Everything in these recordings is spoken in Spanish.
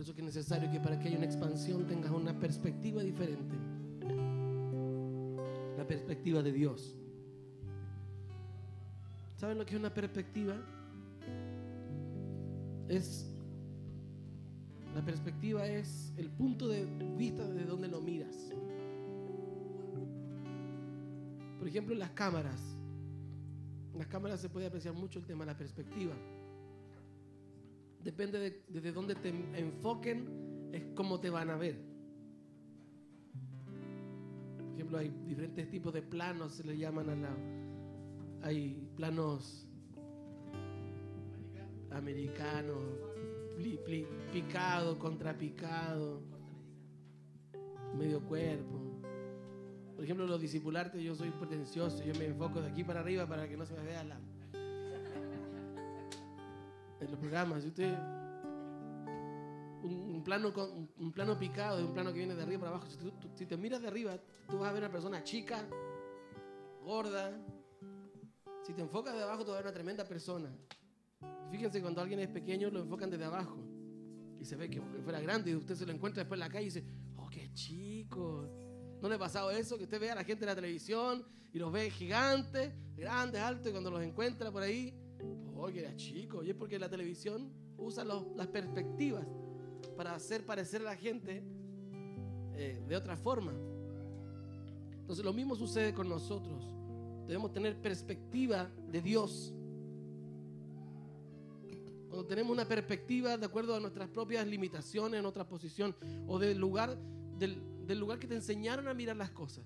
eso que es necesario que para que haya una expansión tengas una perspectiva diferente. La perspectiva de Dios. ¿Saben lo que es una perspectiva? La perspectiva es el punto de vista desde donde lo miras. Por ejemplo, en las cámaras. En las cámaras se puede apreciar mucho el tema de la perspectiva. Depende desde dónde te enfoquen, es cómo te van a ver. Por ejemplo, hay diferentes tipos de planos, se le llaman hay planos americanos, picado, contrapicado, medio cuerpo. Por ejemplo, los discipularte, yo soy pretencioso, yo me enfoco de aquí para arriba para que no se me vea en los programas. Si usted un plano picado es un plano que viene de arriba para abajo. Si te miras de arriba, tú vas a ver una persona chica, gorda. Si te enfocas de abajo, tú vas a ver una tremenda persona. Fíjense, cuando alguien es pequeño, lo enfocan desde abajo y se ve que fuera grande y usted se lo encuentra después en la calle y dice, oh, qué chico. ¿No le ha pasado eso? Que usted ve a la gente en la televisión y los ve gigantes, grandes, altos, y cuando los encuentra por ahí, oh, que era chico. Y es porque la televisión usa las perspectivas para hacer parecer a la gente de otra forma. Entonces lo mismo sucede con nosotros. Debemos tener perspectiva de Dios. Cuando tenemos una perspectiva de acuerdo a nuestras propias limitaciones, en nuestra posición o del lugar que te enseñaron a mirar las cosas.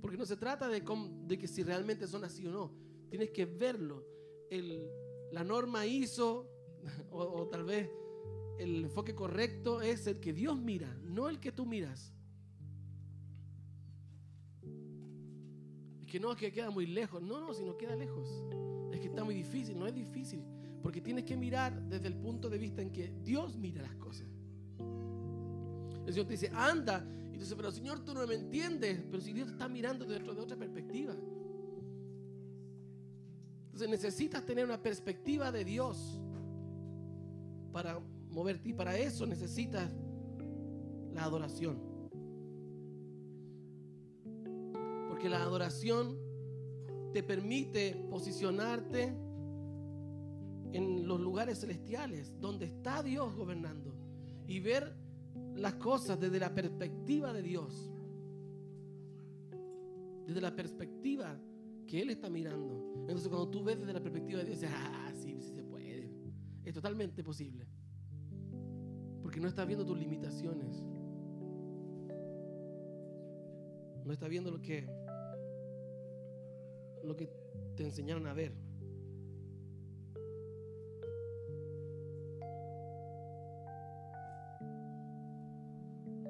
Porque no se trata de que si realmente son así o no. Tienes que verlo. La norma ISO o tal vez el enfoque correcto es el que Dios mira, no el que tú miras. Es que queda muy lejos. No, si no queda lejos. Es que está muy difícil. No es difícil. Porque tienes que mirar desde el punto de vista en que Dios mira las cosas. El Señor te dice, anda. Y tú dices, pero Señor, tú no me entiendes. Pero si Dios te está mirando dentro de otra perspectiva. Entonces necesitas tener una perspectiva de Dios para moverte. Y para eso necesitas la adoración. Porque la adoración te permite posicionarte en los lugares celestiales donde está Dios gobernando y ver las cosas desde la perspectiva de Dios, desde la perspectiva que Él está mirando. Entonces cuando tú ves desde la perspectiva de Dios, dices, sí se puede, es totalmente posible, porque no estás viendo tus limitaciones, no estás viendo lo que te enseñaron a ver.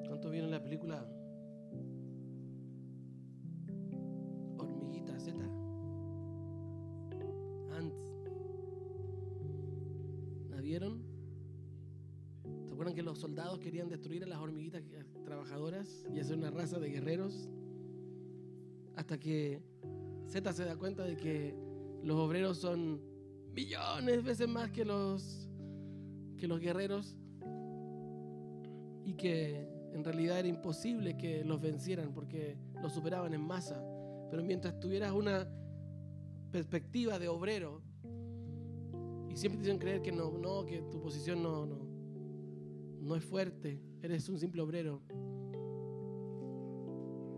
¿Cuánto vieron la película Hormiguita Z? Ants. ¿La vieron? ¿Se acuerdan que los soldados querían destruir a las hormiguitas trabajadoras y hacer una raza de guerreros? Hasta que Z se da cuenta de que los obreros son millones de veces más que los guerreros y que en realidad era imposible que los vencieran porque los superaban en masa. Pero mientras tuvieras una perspectiva de obrero y siempre te hicieron creer que no, que tu posición no es fuerte, eres un simple obrero.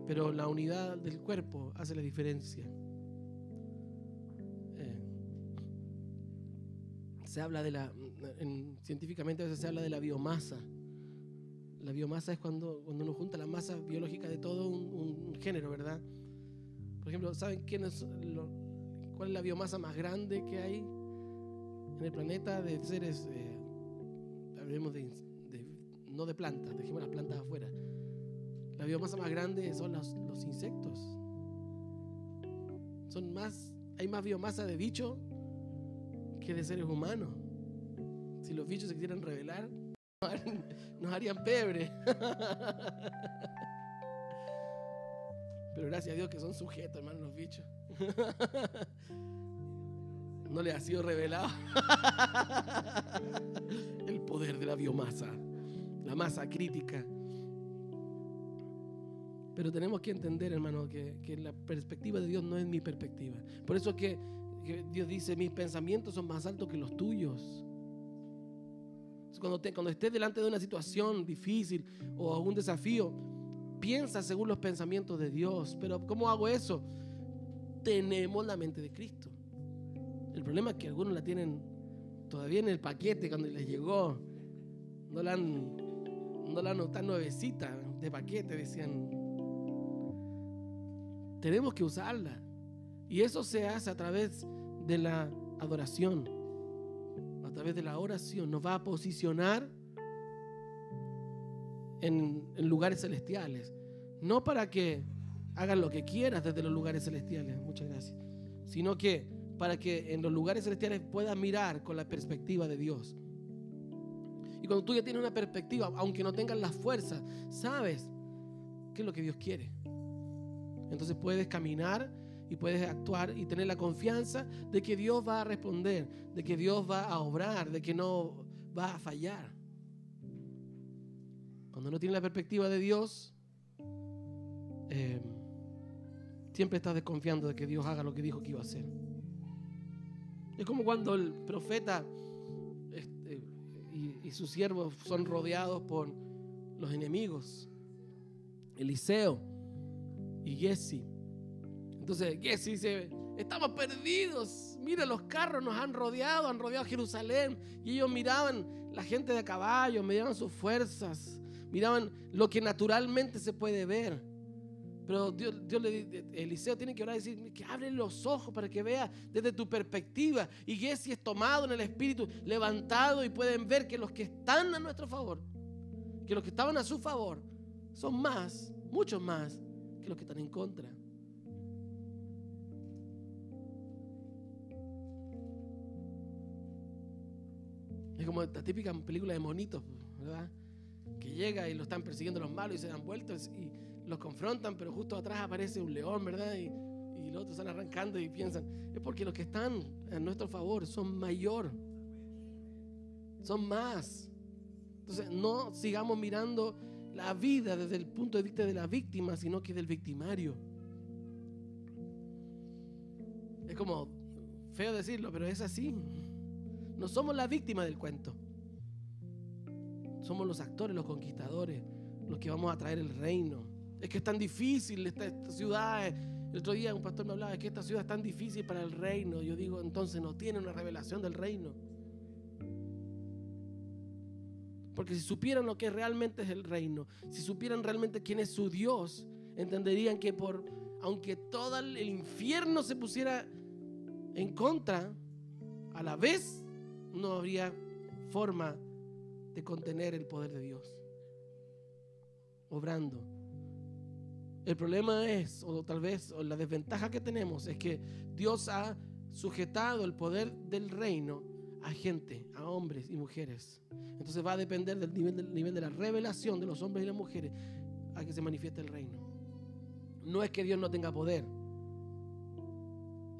Pero la unidad del cuerpo hace la diferencia. Se habla científicamente a veces se habla de la biomasa. La biomasa es cuando uno junta la masa biológica de todo un género, ¿verdad? Por ejemplo, ¿saben cuál es la biomasa más grande que hay en el planeta de seres? Hablemos no de plantas, dejemos las plantas afuera. La biomasa más grande son los insectos. Hay más biomasa de bichos que de seres humanos. Si los bichos se quisieran rebelar, nos harían pebre. Pero gracias a Dios que son sujetos, hermano, los bichos. No le ha sido revelado el poder de la biomasa, la masa crítica. Pero tenemos que entender, hermano, que la perspectiva de Dios no es mi perspectiva. Por eso que Dios dice, mis pensamientos son más altos que los tuyos. Cuando estés delante de una situación difícil o algún desafío, piensa según los pensamientos de Dios. Pero ¿cómo hago eso? Tenemos la mente de Cristo. El problema es que algunos la tienen todavía en el paquete cuando les llegó. No la han tan nuevecita de paquete, decían. Tenemos que usarla. Y eso se hace a través de la adoración, a través de la oración. Nos va a posicionar en lugares celestiales. No para que hagan lo que quieras desde los lugares celestiales, muchas gracias, sino que para que en los lugares celestiales puedas mirar con la perspectiva de Dios. Y cuando tú ya tienes una perspectiva, aunque no tengas las fuerzas, sabes qué es lo que Dios quiere. Entonces puedes caminar y puedes actuar y tener la confianza de que Dios va a responder, de que Dios va a obrar, de que no va a fallar. Cuando no tienes la perspectiva de Dios, siempre estás desconfiando de que Dios haga lo que dijo que iba a hacer. Es como cuando el profeta y sus siervos son rodeados por los enemigos, Eliseo y Giezi. Entonces Giezi dice, estamos perdidos, mira, los carros nos han rodeado Jerusalén. Y ellos miraban la gente de a caballo, miraban sus fuerzas, miraban lo que naturalmente se puede ver. Pero Eliseo tiene que orar y decir que abre los ojos para que vea desde tu perspectiva. Y Giezi es tomado en el espíritu, levantado, y pueden ver que los que están a nuestro favor, que los que estaban a su favor, son más, muchos más, que los que están en contra. Es como esta típica película de monitos, ¿verdad? Que llega y lo están persiguiendo los malos y se dan vueltas y los confrontan, pero justo atrás aparece un león, ¿verdad? Y los otros están arrancando y piensan, es porque los que están a nuestro favor son mayor, son más. Entonces no sigamos mirando la vida desde el punto de vista de la víctima, sino que del victimario. Es como feo decirlo, pero es así. No somos la víctima del cuento. Somos los actores, los conquistadores, los que vamos a traer el reino. Es que es tan difícil esta ciudad. El otro día un pastor me hablaba de que esta ciudad es tan difícil para el reino. Yo digo, entonces no tiene una revelación del reino. Porque si supieran lo que realmente es el reino, si supieran realmente quién es su Dios, entenderían que aunque todo el infierno se pusiera en contra, a la vez no habría forma de contener el poder de Dios obrando. El problema es, o tal vez la desventaja que tenemos, es que Dios ha sujetado el poder del reino a gente, a hombres y mujeres. Entonces va a depender del nivel de la revelación de los hombres y las mujeres a que se manifieste el reino. No es que Dios no tenga poder,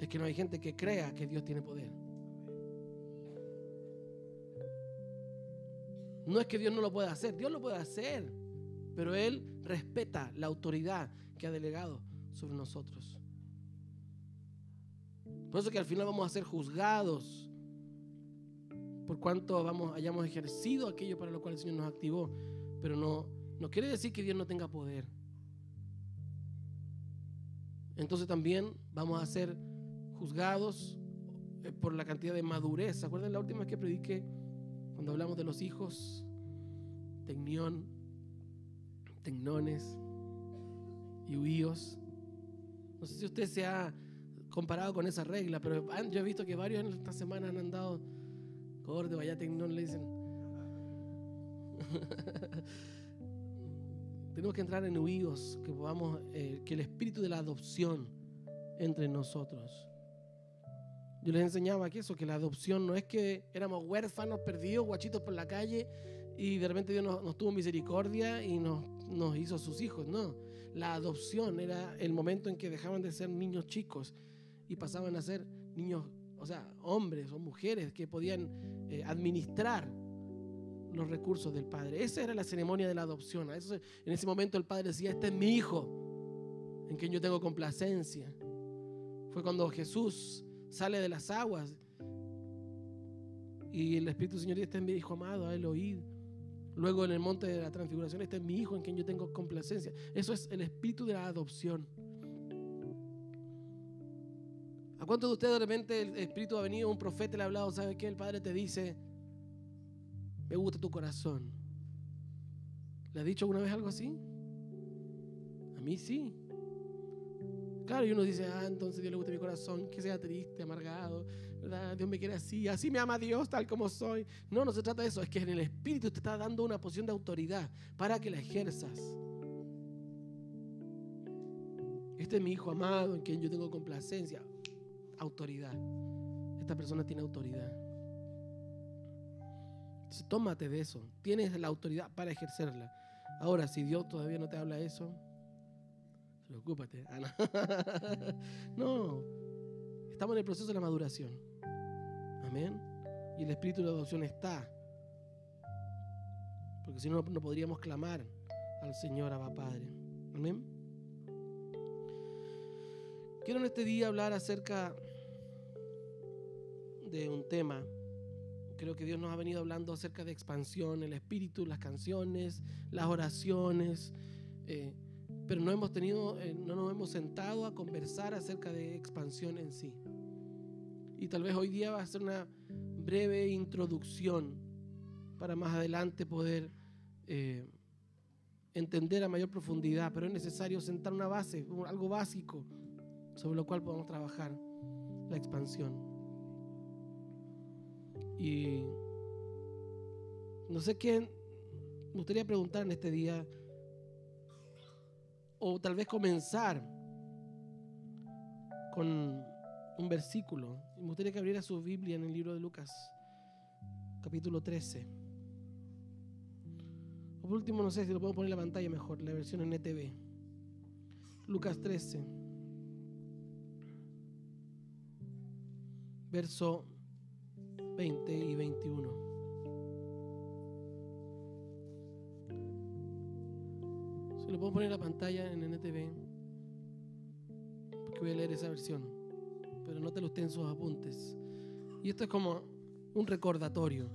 es que no hay gente que crea que Dios tiene poder. No es que Dios no lo pueda hacer, Dios lo puede hacer, pero Él respeta la autoridad que ha delegado sobre nosotros. Por eso que al final vamos a ser juzgados por cuanto hayamos ejercido aquello para lo cual el Señor nos activó. Pero no quiere decir que Dios no tenga poder. Entonces también vamos a ser juzgados por la cantidad de madurez. ¿Se acuerdan la última vez que prediqué? Cuando hablamos de los hijos, tecnión, tecnones y huíos. No sé si usted se ha comparado con esa regla, pero yo he visto que varios en esta semana han andado corde, vaya tecnón, le dicen. Tenemos que entrar en huíos, que podamos, que el espíritu de la adopción entre en nosotros. Yo les enseñaba que la adopción no es que éramos huérfanos, perdidos, guachitos por la calle y de repente Dios nos tuvo misericordia y nos hizo sus hijos. No, la adopción era el momento en que dejaban de ser niños chicos y pasaban a ser niños o sea, hombres o mujeres que podían administrar los recursos del padre. Esa era la ceremonia de la adopción. En ese momento el padre decía: este es mi hijo, en quien yo tengo complacencia. Fue cuando Jesús sale de las aguas y el Espíritu del Señor dice: este es mi hijo amado, a él oíd. Luego en el monte de la transfiguración: este es mi hijo en quien yo tengo complacencia. Eso es el espíritu de la adopción. ¿A cuántos de ustedes de repente el Espíritu ha venido, un profeta le ha hablado? ¿Sabe qué? El Padre te dice: me gusta tu corazón. ¿Le has dicho alguna vez algo así? A mí sí. Claro, y uno dice: entonces Dios le gusta mi corazón, que sea triste, amargado, ¿verdad? Dios me quiere así me ama Dios tal como soy. No se trata de eso. Es que en el Espíritu te está dando una posición de autoridad para que la ejerzas. Este es mi hijo amado en quien yo tengo complacencia. Autoridad. Esta persona tiene autoridad. Entonces, tómate de eso. Tienes la autoridad para ejercerla. Ahora, si Dios todavía no te habla eso, preocúpate. No. Estamos en el proceso de la maduración. Amén. Y el espíritu de la adopción está. Porque si no, no podríamos clamar al Señor Abba Padre. Amén. Quiero en este día hablar acerca de un tema. Creo que Dios nos ha venido hablando acerca de expansión, el espíritu, las canciones, las oraciones, pero no nos hemos sentado a conversar acerca de expansión en sí. Y tal vez hoy día va a ser una breve introducción para más adelante poder entender a mayor profundidad, pero es necesario sentar una base, algo básico sobre lo cual podamos trabajar la expansión. Y no sé qué me gustaría preguntar en este día, o tal vez comenzar con un versículo. Me gustaría que abriera su Biblia en el libro de Lucas, capítulo 13. O por último, no sé si lo podemos poner en la pantalla mejor, la versión en NTV. Lucas 13, verso 20 y 21. Si lo puedo poner en la pantalla en NTV, porque voy a leer esa versión, pero nótelo usted en sus apuntes. Y esto es como un recordatorio.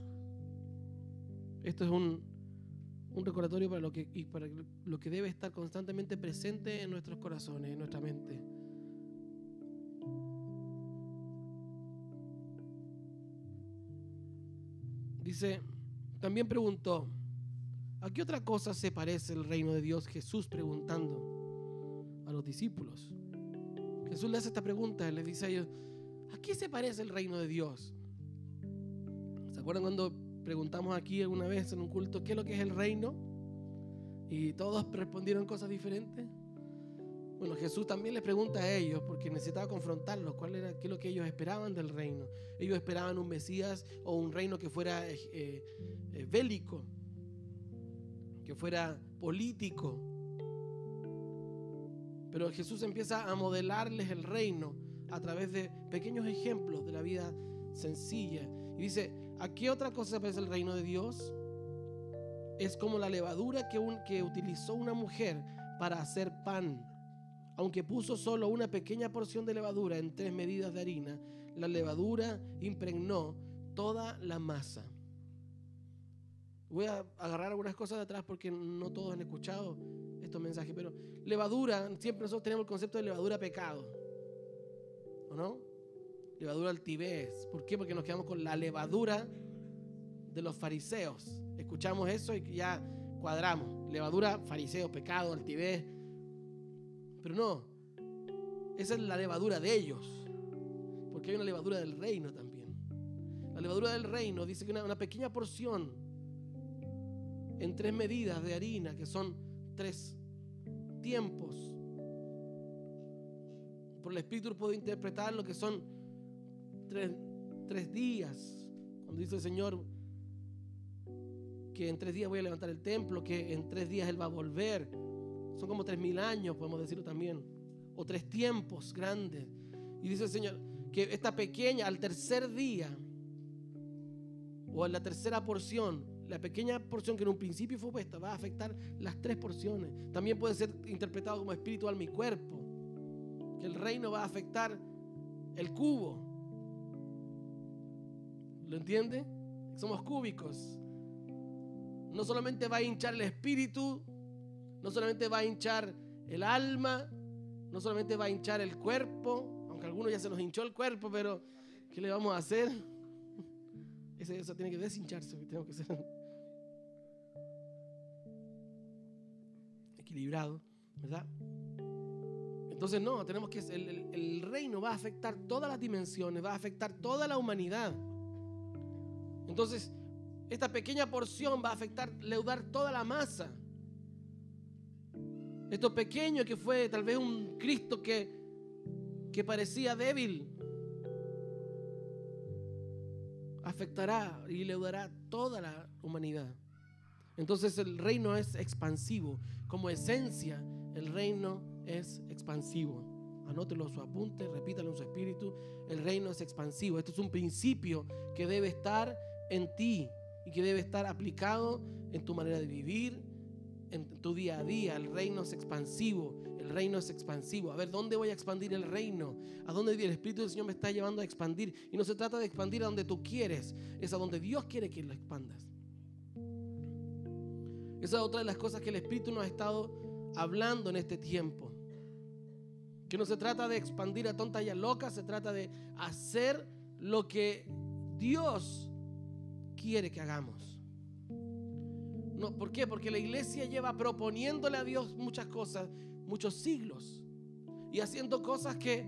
Esto es un recordatorio para lo que debe estar constantemente presente en nuestros corazones, en nuestra mente. Dice, también preguntó: ¿a qué otra cosa se parece el reino de Dios? Jesús preguntando a los discípulos. Jesús le hace esta pregunta, le dice a ellos: ¿a qué se parece el reino de Dios? ¿Se acuerdan cuando preguntamos aquí alguna vez en un culto qué es lo que es el reino? Y todos respondieron cosas diferentes. Bueno, Jesús también les pregunta a ellos porque necesitaba confrontarlos. ¿Qué es lo que ellos esperaban del reino? Ellos esperaban un Mesías o un reino que fuera bélico, que fuera político. Pero Jesús empieza a modelarles el reino a través de pequeños ejemplos de la vida sencilla. Y dice: ¿a qué otra cosa se parece el reino de Dios? Es como la levadura que utilizó una mujer para hacer pan. Aunque puso solo una pequeña porción de levadura en 3 medidas de harina, la levadura impregnó toda la masa. Voy a agarrar algunas cosas de atrás porque no todos han escuchado estos mensajes, pero levadura, siempre nosotros tenemos el concepto de levadura pecado, ¿o no? Levadura altivez. ¿Por qué? Porque nos quedamos con la levadura de los fariseos. Escuchamos eso y ya cuadramos. Levadura, fariseos, pecado, altivez. Pero no, esa es la levadura de ellos, porque hay una levadura del reino también. La levadura del reino dice que una pequeña porción en 3 medidas de harina, que son 3 tiempos. Por el Espíritu puedo interpretar lo que son 3 días. Cuando dice el Señor que en 3 días voy a levantar el templo, que en 3 días Él va a volver. Son como 3000 años, podemos decirlo también. O 3 tiempos grandes. Y dice el Señor que esta pequeña, al tercer día, o en la tercera porción, la pequeña porción que en un principio fue puesta, va a afectar las 3 porciones. También puede ser interpretado como espíritu, alma y cuerpo. Que el reino va a afectar el cubo. ¿Lo entiende? Somos cúbicos. No solamente va a hinchar el espíritu, no solamente va a hinchar el alma, no solamente va a hinchar el cuerpo, aunque a algunos ya se nos hinchó el cuerpo, pero ¿qué le vamos a hacer? Eso tiene que deshincharse, tenemos que ser equilibrado, ¿verdad? Entonces no, tenemos que el reino va a afectar todas las dimensiones, va a afectar toda la humanidad. Entonces, esta pequeña porción va a afectar, leudar toda la masa. Esto pequeño que fue tal vez un Cristo que parecía débil, afectará y leudará toda la humanidad. Entonces el reino es expansivo. Como esencia, el reino es expansivo. Anótelo en su apunte, repítalo en su espíritu. El reino es expansivo. Esto es un principio que debe estar en ti y que debe estar aplicado en tu manera de vivir, en tu día a día. El reino es expansivo. El reino es expansivo. A ver, ¿dónde voy a expandir el reino? ¿A dónde el Espíritu del Señor me está llevando a expandir? Y no se trata de expandir a donde tú quieres, es a donde Dios quiere que lo expandas. Esa es otra de las cosas que el Espíritu nos ha estado hablando en este tiempo. Que no se trata de expandir a tonta y a loca, se trata de hacer lo que Dios quiere que hagamos. No, ¿por qué? Porque la iglesia lleva proponiéndole a Dios muchas cosas, muchos siglos, y haciendo cosas que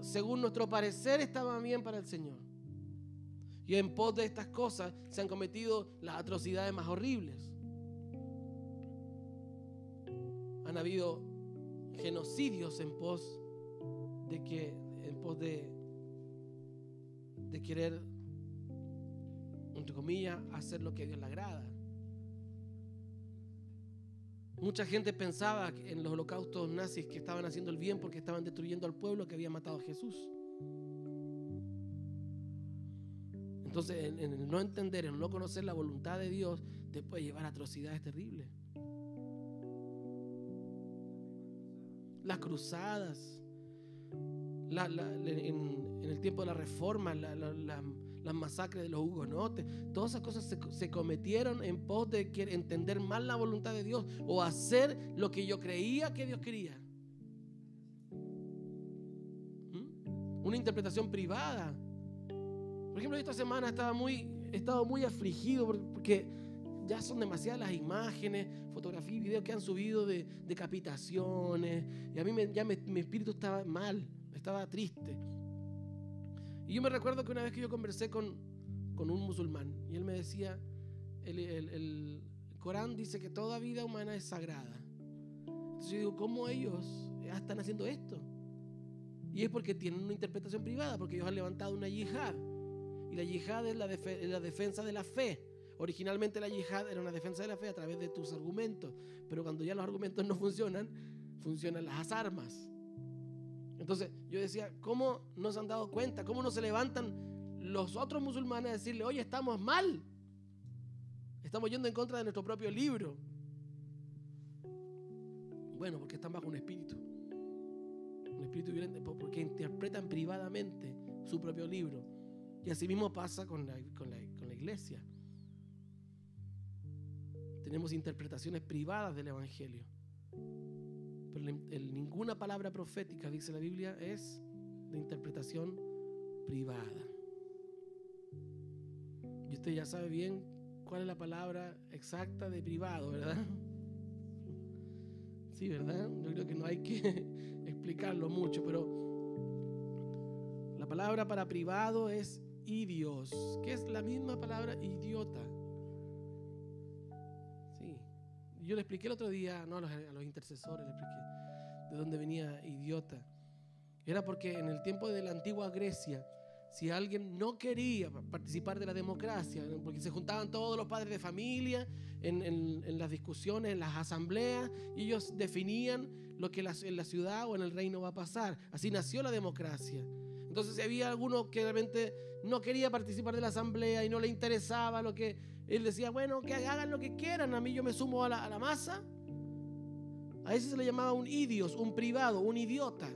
según nuestro parecer estaban bien para el Señor. Y en pos de estas cosas se han cometido las atrocidades más horribles. Han habido genocidios en pos de querer, entre comillas, hacer lo que a Dios le agrada. Mucha gente pensaba en los holocaustos nazis que estaban haciendo el bien porque estaban destruyendo al pueblo que había matado a Jesús. Entonces, en el no entender, en no conocer la voluntad de Dios, te puede llevar a atrocidades terribles. Las cruzadas, en el tiempo de la Reforma, las masacres de los hugonotes, todas esas cosas se cometieron en pos de entender mal la voluntad de Dios o hacer lo que yo creía que Dios quería. Una interpretación privada. Por ejemplo, esta semana he estado muy afligido porque ya son demasiadas las imágenes, fotografías y videos que han subido de decapitaciones, y a mí mi espíritu estaba mal, estaba triste. Y yo me recuerdo que una vez que yo conversé con un musulmán, y él me decía, el Corán dice que toda vida humana es sagrada. Entonces yo digo, ¿cómo ellos están haciendo esto? Y es porque tienen una interpretación privada, porque ellos han levantado una yihad, y la yihad es la defensa de la fe. Originalmente la yihad era una defensa de la fe a través de tus argumentos, pero cuando ya los argumentos no funcionan, funcionan las armas. Entonces yo decía, ¿cómo no se han dado cuenta? ¿Cómo no se levantan los otros musulmanes a decirle, oye, estamos mal? Estamos yendo en contra de nuestro propio libro. Bueno, porque están bajo un espíritu violento, porque interpretan privadamente su propio libro. Y así mismo pasa con la iglesia. Tenemos interpretaciones privadas del Evangelio. Pero ninguna palabra profética, dice la Biblia, es de interpretación privada. Y usted ya sabe bien cuál es la palabra exacta de privado, ¿verdad? Sí, ¿verdad? Yo creo que no hay que explicarlo mucho, pero la palabra para privado es idios, que es la misma palabra idiota. Sí. Yo le expliqué el otro día, no a los intercesores, le expliqué de dónde venía idiota. Era porque en el tiempo de la antigua Grecia, si alguien no quería participar de la democracia, porque se juntaban todos los padres de familia en las discusiones, en las asambleas, y ellos definían lo que en la ciudad o en el reino va a pasar. Así nació la democracia. Entonces, si había alguno que realmente no quería participar de la asamblea y no le interesaba lo que él decía, bueno, que hagan lo que quieran, a mí yo me sumo a la masa. A ese se le llamaba un idios, un privado, un idiota.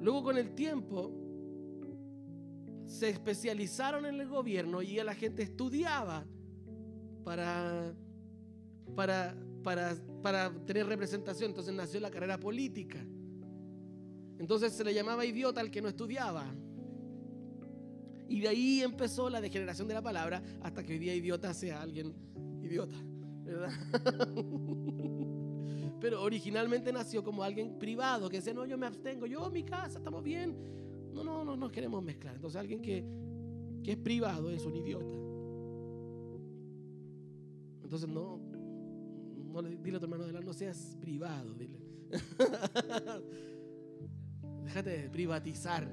Luego, con el tiempo, se especializaron en el gobierno y la gente estudiaba para tener representación. Entonces nació la carrera política. Entonces se le llamaba idiota al que no estudiaba. Y de ahí empezó la degeneración de la palabra hasta que hoy día idiota sea alguien idiota, ¿verdad? Pero originalmente nació como alguien privado que decía, no, yo me abstengo, yo mi casa, estamos bien. No nos queremos mezclar. Entonces alguien que es privado es un idiota. Entonces no dile a tu hermano, no seas privado, dile. Déjate de privatizar.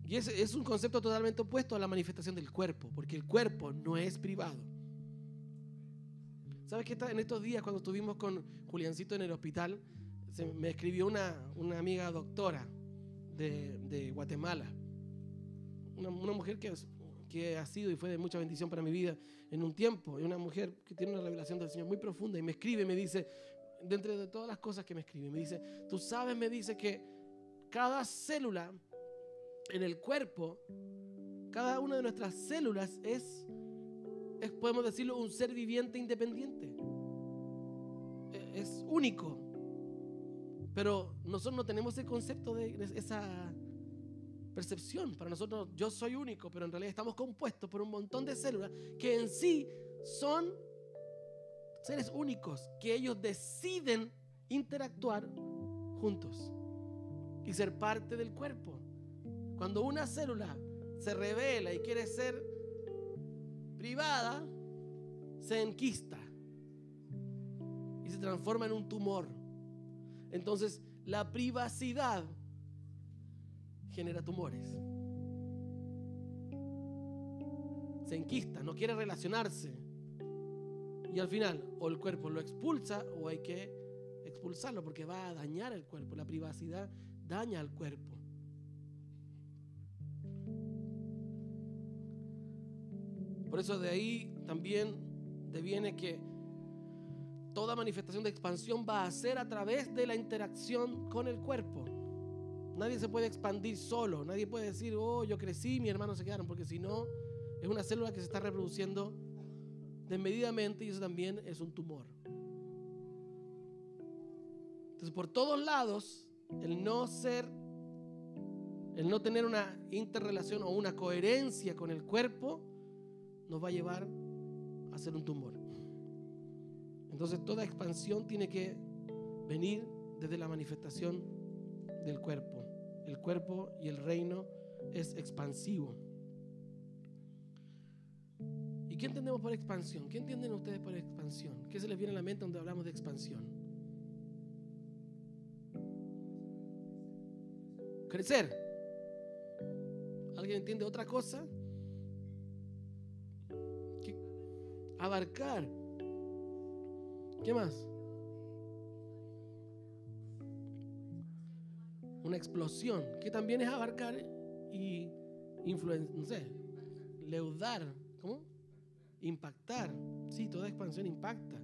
Y ese es un concepto totalmente opuesto a la manifestación del cuerpo, porque el cuerpo no es privado. ¿Sabes qué? En estos días, cuando estuvimos con Juliancito en el hospital, me escribió una amiga doctora de Guatemala, una mujer que ha sido y fue de mucha bendición para mi vida en un tiempo, y una mujer que tiene una revelación del Señor muy profunda, y me escribe y me dice, dentro de todas las cosas que me escribe, me dice, tú sabes, me dice que cada célula en el cuerpo, cada una de nuestras células es, podemos decirlo, un ser viviente independiente. Es único. Pero nosotros no tenemos ese concepto de esa percepción. Para nosotros, yo soy único, pero en realidad estamos compuestos por un montón de células que en sí son seres únicos, que ellos deciden interactuar juntos y ser parte del cuerpo. Cuando una célula se revela y quiere ser privada, se enquista y se transforma en un tumor. Entonces, la privacidad genera tumores. Se enquista, no quiere relacionarse. Y al final, o el cuerpo lo expulsa o hay que expulsarlo porque va a dañar el cuerpo. La privacidad daña al cuerpo. Por eso de ahí también deviene que toda manifestación de expansión va a ser a través de la interacción con el cuerpo. Nadie se puede expandir solo. Nadie puede decir, oh, yo crecí, mis hermanos se quedaron, porque si no, es una célula que se está reproduciendo desmedidamente y eso también es un tumor. Entonces, por todos lados, el no tener una interrelación o una coherencia con el cuerpo nos va a llevar a ser un tumor. Entonces, toda expansión tiene que venir desde la manifestación del cuerpo. El cuerpo y el reino es expansivo. ¿Y qué entendemos por expansión? ¿Qué entienden ustedes por expansión? ¿Qué se les viene a la mente cuando hablamos de expansión? Crecer. ¿Alguien entiende otra cosa? Abarcar. ¿Qué más? Una explosión, que también es abarcar y no sé, leudar. ¿Cómo? Impactar. Sí, toda expansión impacta.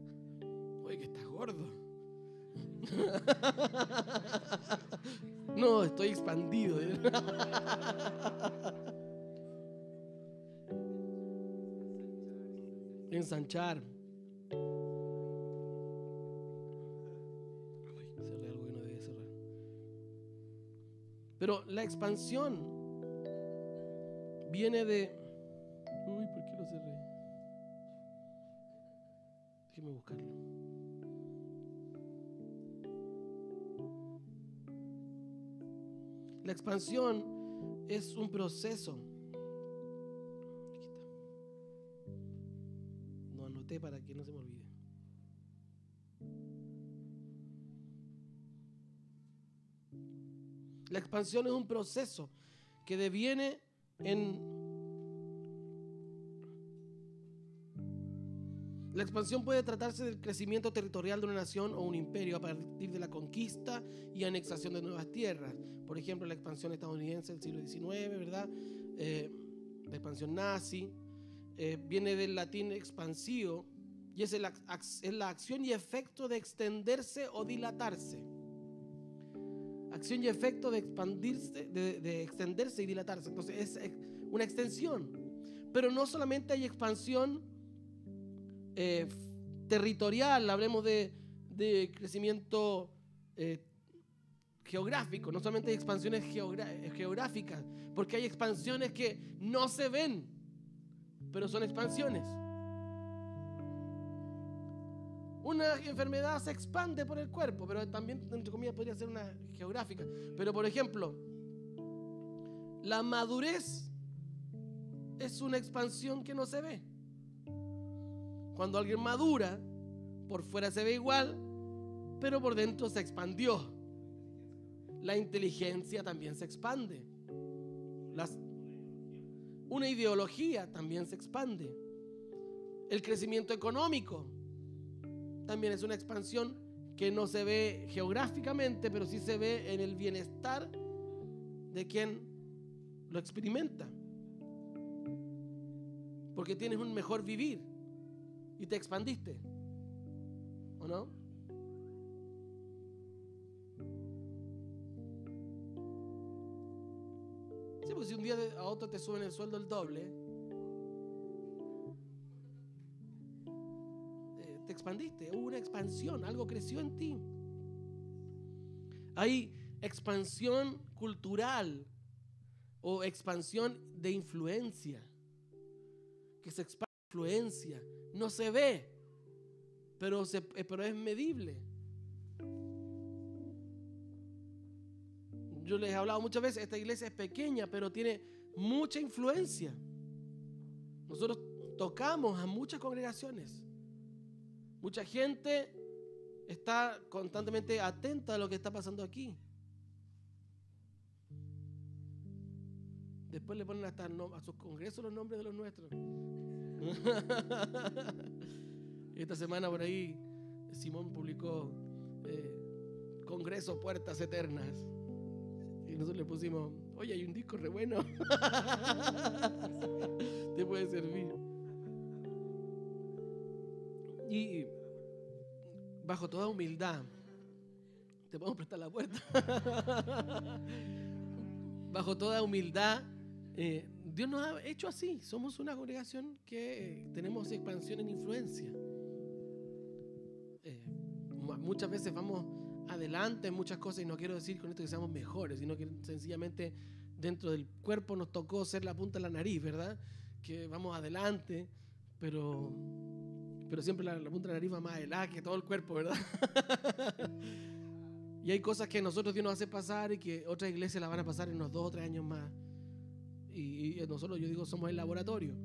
Oye, que estás gordo. No, estoy expandido. Ensanchar. Cerré algo que no debía cerrar. Pero la expansión viene de... Uy, ¿por qué lo cerré? Déjeme buscarlo. La expansión es un proceso. Aquí está. Lo anoté para que no se me olvide. La expansión es un proceso que deviene en La expansión puede tratarse del crecimiento territorial de una nación o un imperio a partir de la conquista y anexación de nuevas tierras. Por ejemplo, la expansión estadounidense del siglo XIX, ¿verdad? La expansión nazi. Viene del latín expansivo y es la acción y efecto de extenderse o dilatarse. Acción y efecto de expandirse, de extenderse y dilatarse. Entonces es una extensión. Pero no solamente hay expansión territorial, hablemos de crecimiento geográfico, no solamente hay expansiones geográficas, porque hay expansiones que no se ven, pero son expansiones. Una enfermedad se expande por el cuerpo, pero también, entre comillas, podría ser una geográfica. Pero, por ejemplo, la madurez es una expansión que no se ve. Cuando alguien madura, por fuera se ve igual, pero por dentro se expandió. La inteligencia también se expande. Una ideología también se expande. El crecimiento económico también es una expansión que no se ve geográficamente, pero sí se ve en el bienestar de quien lo experimenta. Porque tienes un mejor vivir y te expandiste, ¿o no? Sí, porque si un día a otro te suben el sueldo el doble, te expandiste, hubo una expansión, algo creció en ti. Hay expansión cultural o expansión de influencia, que se expande influencia, no se ve, pero es medible. Yo les he hablado muchas veces, esta iglesia es pequeña, pero tiene mucha influencia. Nosotros tocamos a muchas congregaciones. Mucha gente está constantemente atenta a lo que está pasando aquí. Después le ponen hasta a sus congresos los nombres de los nuestros. Esta semana por ahí Simón publicó Congreso Puertas Eternas. Y nosotros le pusimos, oye, hay un disco re bueno. Te puede servir. Y bajo toda humildad, te podemos prestar la puerta. Bajo toda humildad, Dios nos ha hecho así. Somos una congregación que tenemos expansión en influencia. Muchas veces vamos adelante en muchas cosas, y no quiero decir con esto que seamos mejores, sino que sencillamente dentro del cuerpo nos tocó ser la punta de la nariz, ¿verdad? Que vamos adelante, pero siempre la punta de la nariz va más adelante que todo el cuerpo, ¿verdad? Y hay cosas que nosotros Dios nos hace pasar y que otras iglesias las van a pasar en unos 2 o 3 años más. Y nosotros, yo digo, somos el laboratorio.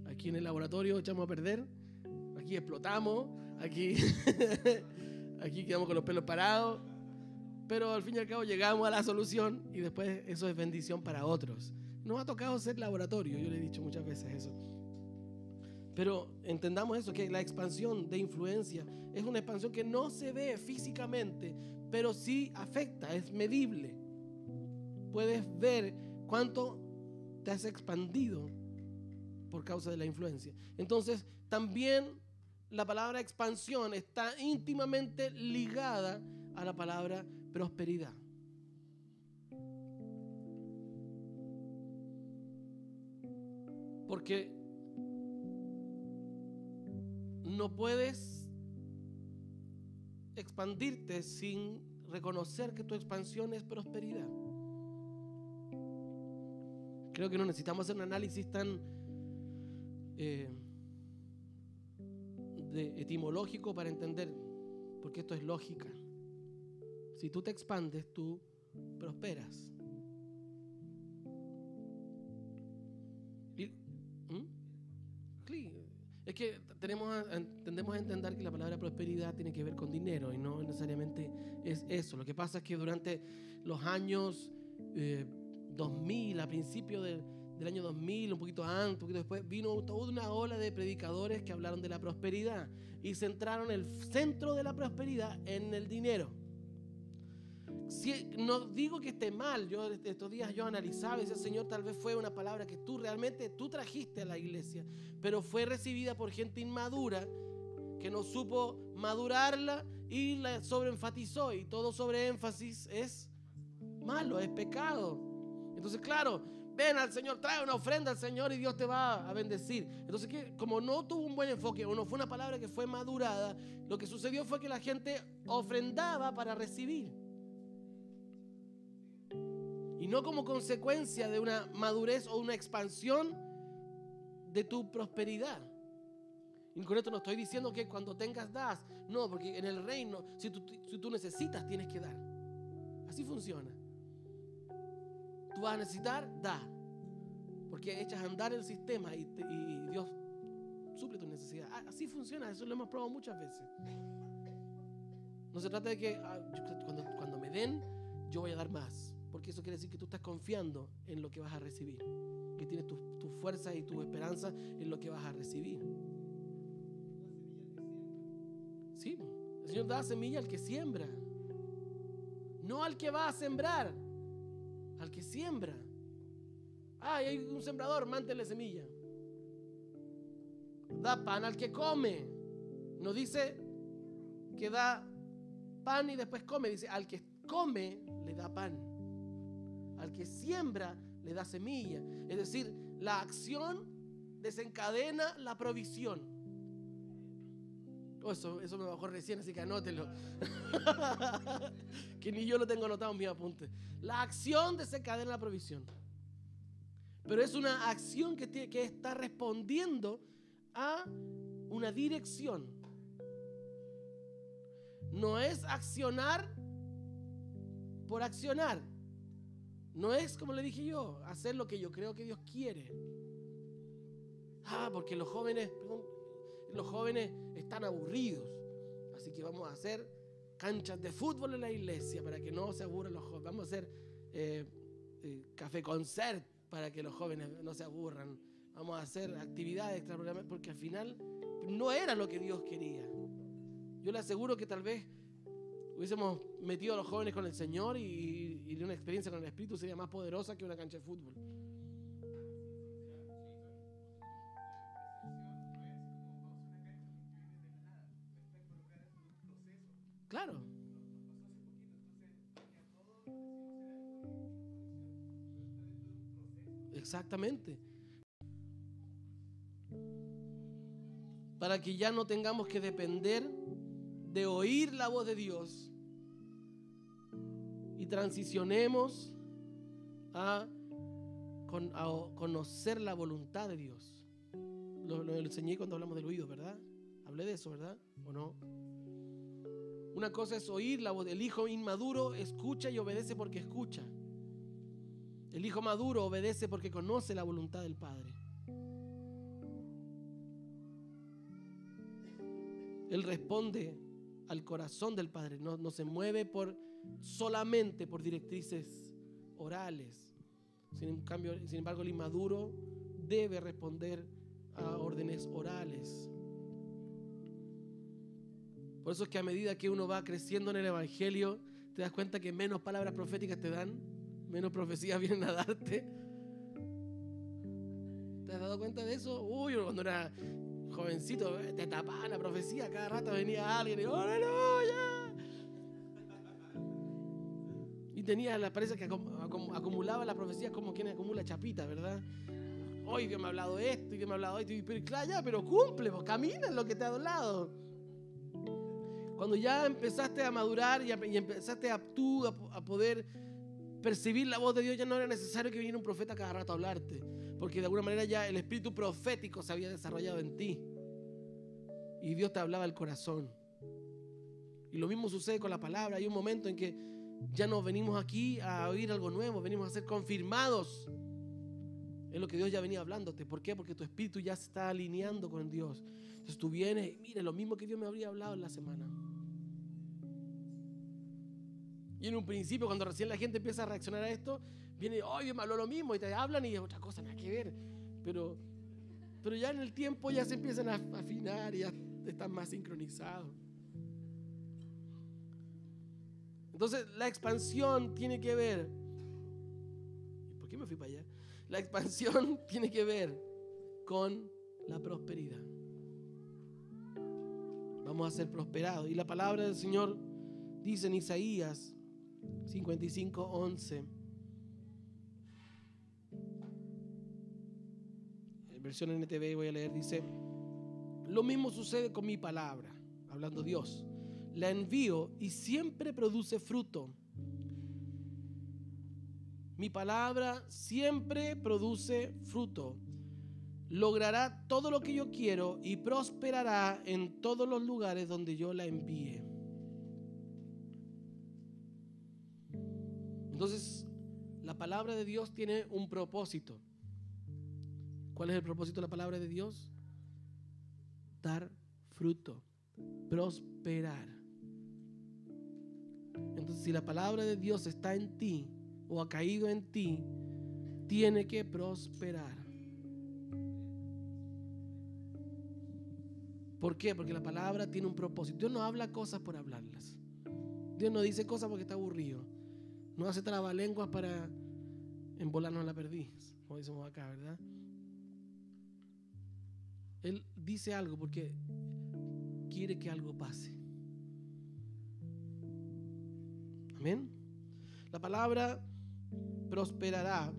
Aquí en el laboratorio echamos a perder, aquí explotamos, aquí quedamos con los pelos parados, pero al fin y al cabo llegamos a la solución y después eso es bendición para otros. Nos ha tocado ser laboratorio, yo le he dicho muchas veces eso. Pero entendamos eso, que la expansión de influencia es una expansión que no se ve físicamente, pero sí afecta, es medible. Puedes ver cuánto te has expandido por causa de la influencia. Entonces, también la palabra expansión está íntimamente ligada a la palabra prosperidad. Porque no puedes expandirte sin reconocer que tu expansión es prosperidad. Creo que no necesitamos hacer un análisis tan etimológico para entender, porque esto es lógica. Si tú te expandes, tú prosperas. Es que tendemos a entender que la palabra prosperidad tiene que ver con dinero y no necesariamente es eso. Lo que pasa es que durante los años 2000, a principios del año 2000, un poquito antes, un poquito después, vino toda una ola de predicadores que hablaron de la prosperidad y centraron el centro de la prosperidad en el dinero. No digo que esté mal, yo estos días yo analizaba y decía, Señor, tal vez fue una palabra que tú realmente trajiste a la iglesia, pero fue recibida por gente inmadura que no supo madurarla y la sobreenfatizó, y todo sobreénfasis es malo, es pecado. Entonces, claro, ven al Señor, trae una ofrenda al Señor y Dios te va a bendecir. Entonces, como no tuvo un buen enfoque o no fue una palabra que fue madurada, lo que sucedió fue que la gente ofrendaba para recibir. Y no como consecuencia de una madurez o una expansión de tu prosperidad. Y con esto no estoy diciendo que cuando tengas das. No, porque en el reino, si tú necesitas, tienes que dar. Así funciona. Tú vas a necesitar, da. Porque echas a andar el sistema y Dios suple tu necesidad. Así funciona, eso lo hemos probado muchas veces. No se trata de que cuando me den, yo voy a dar más. Porque eso quiere decir que tú estás confiando en lo que vas a recibir. Que tienes tus fuerzas y tu esperanza en lo que vas a recibir. Sí, el Señor da semilla al que siembra. No al que va a sembrar, al que siembra. Hay un sembrador, mándele semilla. Da pan al que come. No dice que da pan y después come. Dice al que come le da pan. Al que siembra le da semilla. Es decir, la acción desencadena la provisión. Eso me bajó recién, así que anótelo. Que ni yo lo tengo anotado en mi apunte. La acción desencadena la provisión. Pero es una acción que está respondiendo a una dirección. No es accionar por accionar. No es, como le dije yo, hacer lo que yo creo que Dios quiere. Porque los jóvenes están aburridos. Así que vamos a hacer canchas de fútbol en la iglesia para que no se aburran los jóvenes. Vamos a hacer café concert para que los jóvenes no se aburran. Vamos a hacer actividades extraordinarias porque al final no era lo que Dios quería. Yo le aseguro que tal vez hubiésemos metido a los jóvenes con el Señor y una experiencia con el Espíritu sería más poderosa que una cancha de fútbol. Claro. Exactamente. Para que ya no tengamos que depender de oír la voz de Dios y transicionemos a conocer la voluntad de Dios. Lo enseñé cuando hablamos del oído, ¿verdad? Hablé de eso, ¿verdad? ¿O no? Una cosa es oír la voz. El hijo inmaduro escucha y obedece porque escucha. El hijo maduro obedece porque conoce la voluntad del Padre. Él responde al corazón del Padre. No se mueve solamente por directrices orales. Sin embargo, el inmaduro debe responder a órdenes orales. Por eso es que a medida que uno va creciendo en el Evangelio, te das cuenta que menos palabras proféticas te dan, menos profecías vienen a darte. ¿Te has dado cuenta de eso? Cuando era jovencito, te tapaban la profecía, cada rato venía alguien y ¡aleluya! Y parece que acumulaba la profecía como quien acumula chapita, ¿verdad? Hoy Dios me ha hablado esto, y Dios me ha hablado esto, pero cumple, pues camina en lo que te ha hablado. Cuando ya empezaste a madurar y empezaste a poder percibir la voz de Dios, ya no era necesario que viniera un profeta cada rato a hablarte, porque de alguna manera ya el espíritu profético se había desarrollado en ti y Dios te hablaba al corazón. Y lo mismo sucede con la palabra. Hay un momento en que ya no venimos aquí a oír algo nuevo, venimos a ser confirmados en lo que Dios ya venía hablándote. ¿Por qué? Porque tu espíritu ya se está alineando con Dios. Entonces tú vienes y mira lo mismo que Dios me habría hablado en la semana. Y en un principio, cuando recién la gente empieza a reaccionar a esto, Viene, oh, Dios me habló lo mismo, y te hablan y es otra cosa, nada que ver. Pero ya en el tiempo ya se empiezan a afinar y ya están más sincronizados. Entonces la expansión tiene que ver. ¿Por qué me fui para allá? La expansión tiene que ver con la prosperidad. Vamos a ser prosperados. Y la palabra del Señor dice en Isaías 55:11. En versión NTV voy a leer, dice: lo mismo sucede con mi palabra, hablando Dios. La envío y siempre produce fruto. Mi palabra siempre produce fruto. Logrará todo lo que yo quiero y prosperará en todos los lugares donde yo la envíe. Entonces, la palabra de Dios tiene un propósito. ¿Cuál es el propósito de la palabra de Dios? Dar fruto, prosperar. Entonces, si la palabra de Dios está en ti o ha caído en ti, tiene que prosperar. ¿Por qué? Porque la palabra tiene un propósito. Dios no habla cosas por hablarlas. Dios no dice cosas porque está aburrido. No hace trabalenguas para embolarnos la perdiz, como decimos acá, ¿verdad? Él dice algo porque quiere que algo pase. Amén. La palabra prosperará,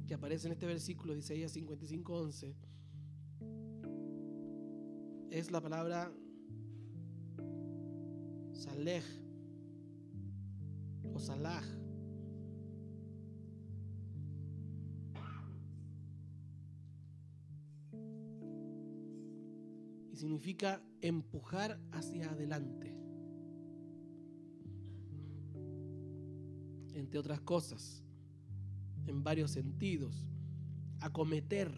que aparece en este versículo de Isaías 55:11, es la palabra salej o salaj. Y significa empujar hacia adelante. Entre otras cosas, en varios sentidos. Acometer,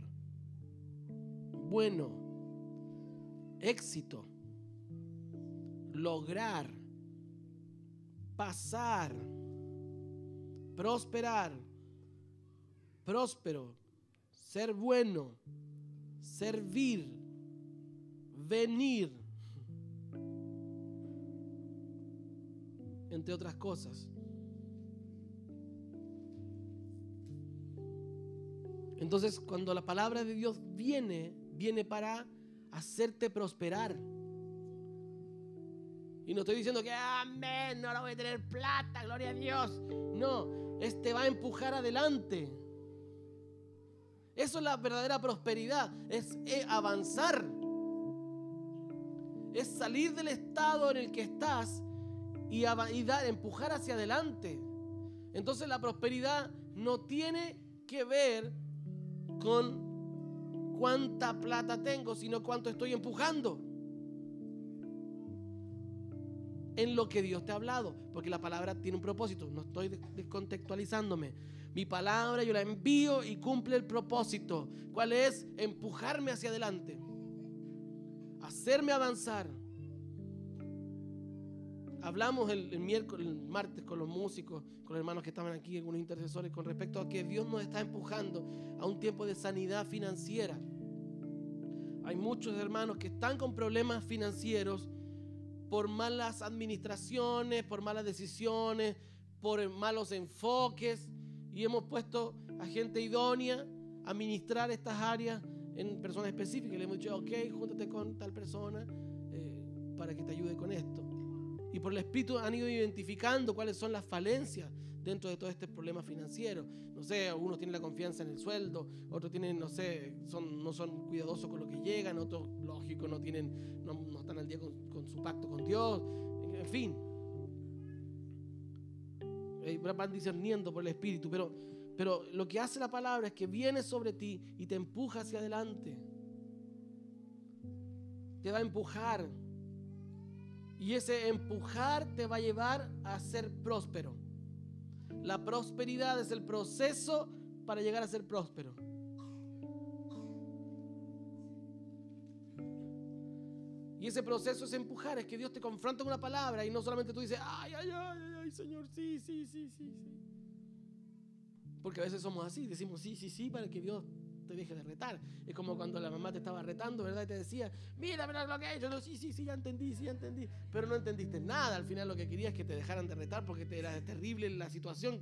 bueno, éxito, lograr, pasar, prosperar, próspero, ser bueno, servir, venir, entre otras cosas. Entonces, cuando la palabra de Dios viene para hacerte prosperar. Y no estoy diciendo que amén, ahora voy a tener plata, gloria a Dios. No, te va a empujar adelante. Eso es la verdadera prosperidad, es avanzar. Es salir del estado en el que estás y empujar hacia adelante. Entonces la prosperidad no tiene que ver con cuánta plata tengo, sino cuánto estoy empujando en lo que Dios te ha hablado, porque la palabra tiene un propósito. No estoy descontextualizándome. Mi palabra yo la envío y cumple el propósito. ¿Cuál es? Empujarme hacia adelante, hacerme avanzar. Hablamos el martes con los músicos, con los hermanos que estaban aquí, algunos intercesores, con respecto a que Dios nos está empujando a un tiempo de sanidad financiera. Hay muchos hermanos que están con problemas financieros por malas administraciones, por malas decisiones, por malos enfoques, y hemos puesto a gente idónea a administrar estas áreas en personas específicas. Le hemos dicho, ok, júntate con tal persona para que te ayude con esto. Y por el Espíritu han ido identificando cuáles son las falencias dentro de todo este problema financiero. No sé, algunos tienen la confianza en el sueldo, otros tienen, no sé, no son cuidadosos con lo que llegan, otros, lógico, no están al día con su pacto con Dios, en fin. Van discerniendo por el Espíritu, pero lo que hace la palabra es que viene sobre ti y te empuja hacia adelante. Te va a empujar. Y ese empujar te va a llevar a ser próspero. La prosperidad es el proceso para llegar a ser próspero. Y ese proceso es empujar, es que Dios te confronta con una palabra y no solamente tú dices, ay, Señor, sí. Porque a veces somos así, decimos sí, para que Dios te deje de retar. Es como cuando la mamá te estaba retando, ¿verdad? Y te decía, mira lo que he hecho. No, sí, ya entendí. Pero no entendiste nada. Al final lo que querías es que te dejaran de retar porque era terrible la situación,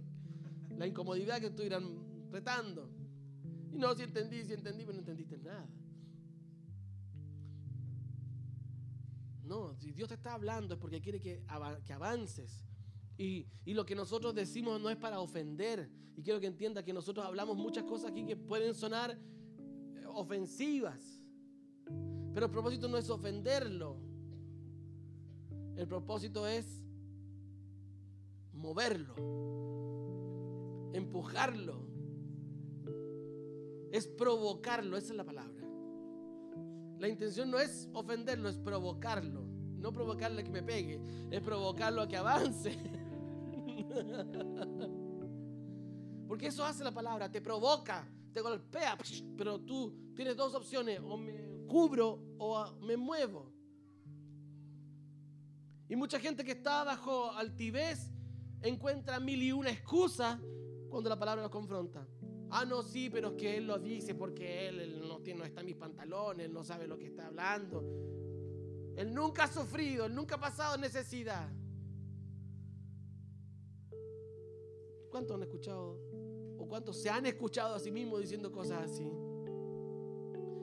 la incomodidad que estuvieran retando. Y no, sí entendí, pero no entendiste nada. No, si Dios te está hablando es porque quiere que avances. Y lo que nosotros decimos no es para ofender. Y quiero que entienda que nosotros hablamos muchas cosas aquí que pueden sonar ofensivas. Pero el propósito no es ofenderlo. El propósito es moverlo, empujarlo, es provocarlo. Esa es la palabra. La intención no es ofenderlo, es provocarlo. No provocarle a que me pegue, es provocarlo a que avance. Porque eso hace la palabra, te provoca, te golpea, pero tú tienes dos opciones: o me cubro o me muevo. Y mucha gente que está bajo altivez encuentra 1001 excusas cuando la palabra los confronta. No, sí, pero es que él lo dice porque él no está en mis pantalones, él no sabe lo que está hablando. Él nunca ha sufrido, él nunca ha pasado necesidad. ¿Cuántos han escuchado o cuántos se han escuchado a sí mismos diciendo cosas así?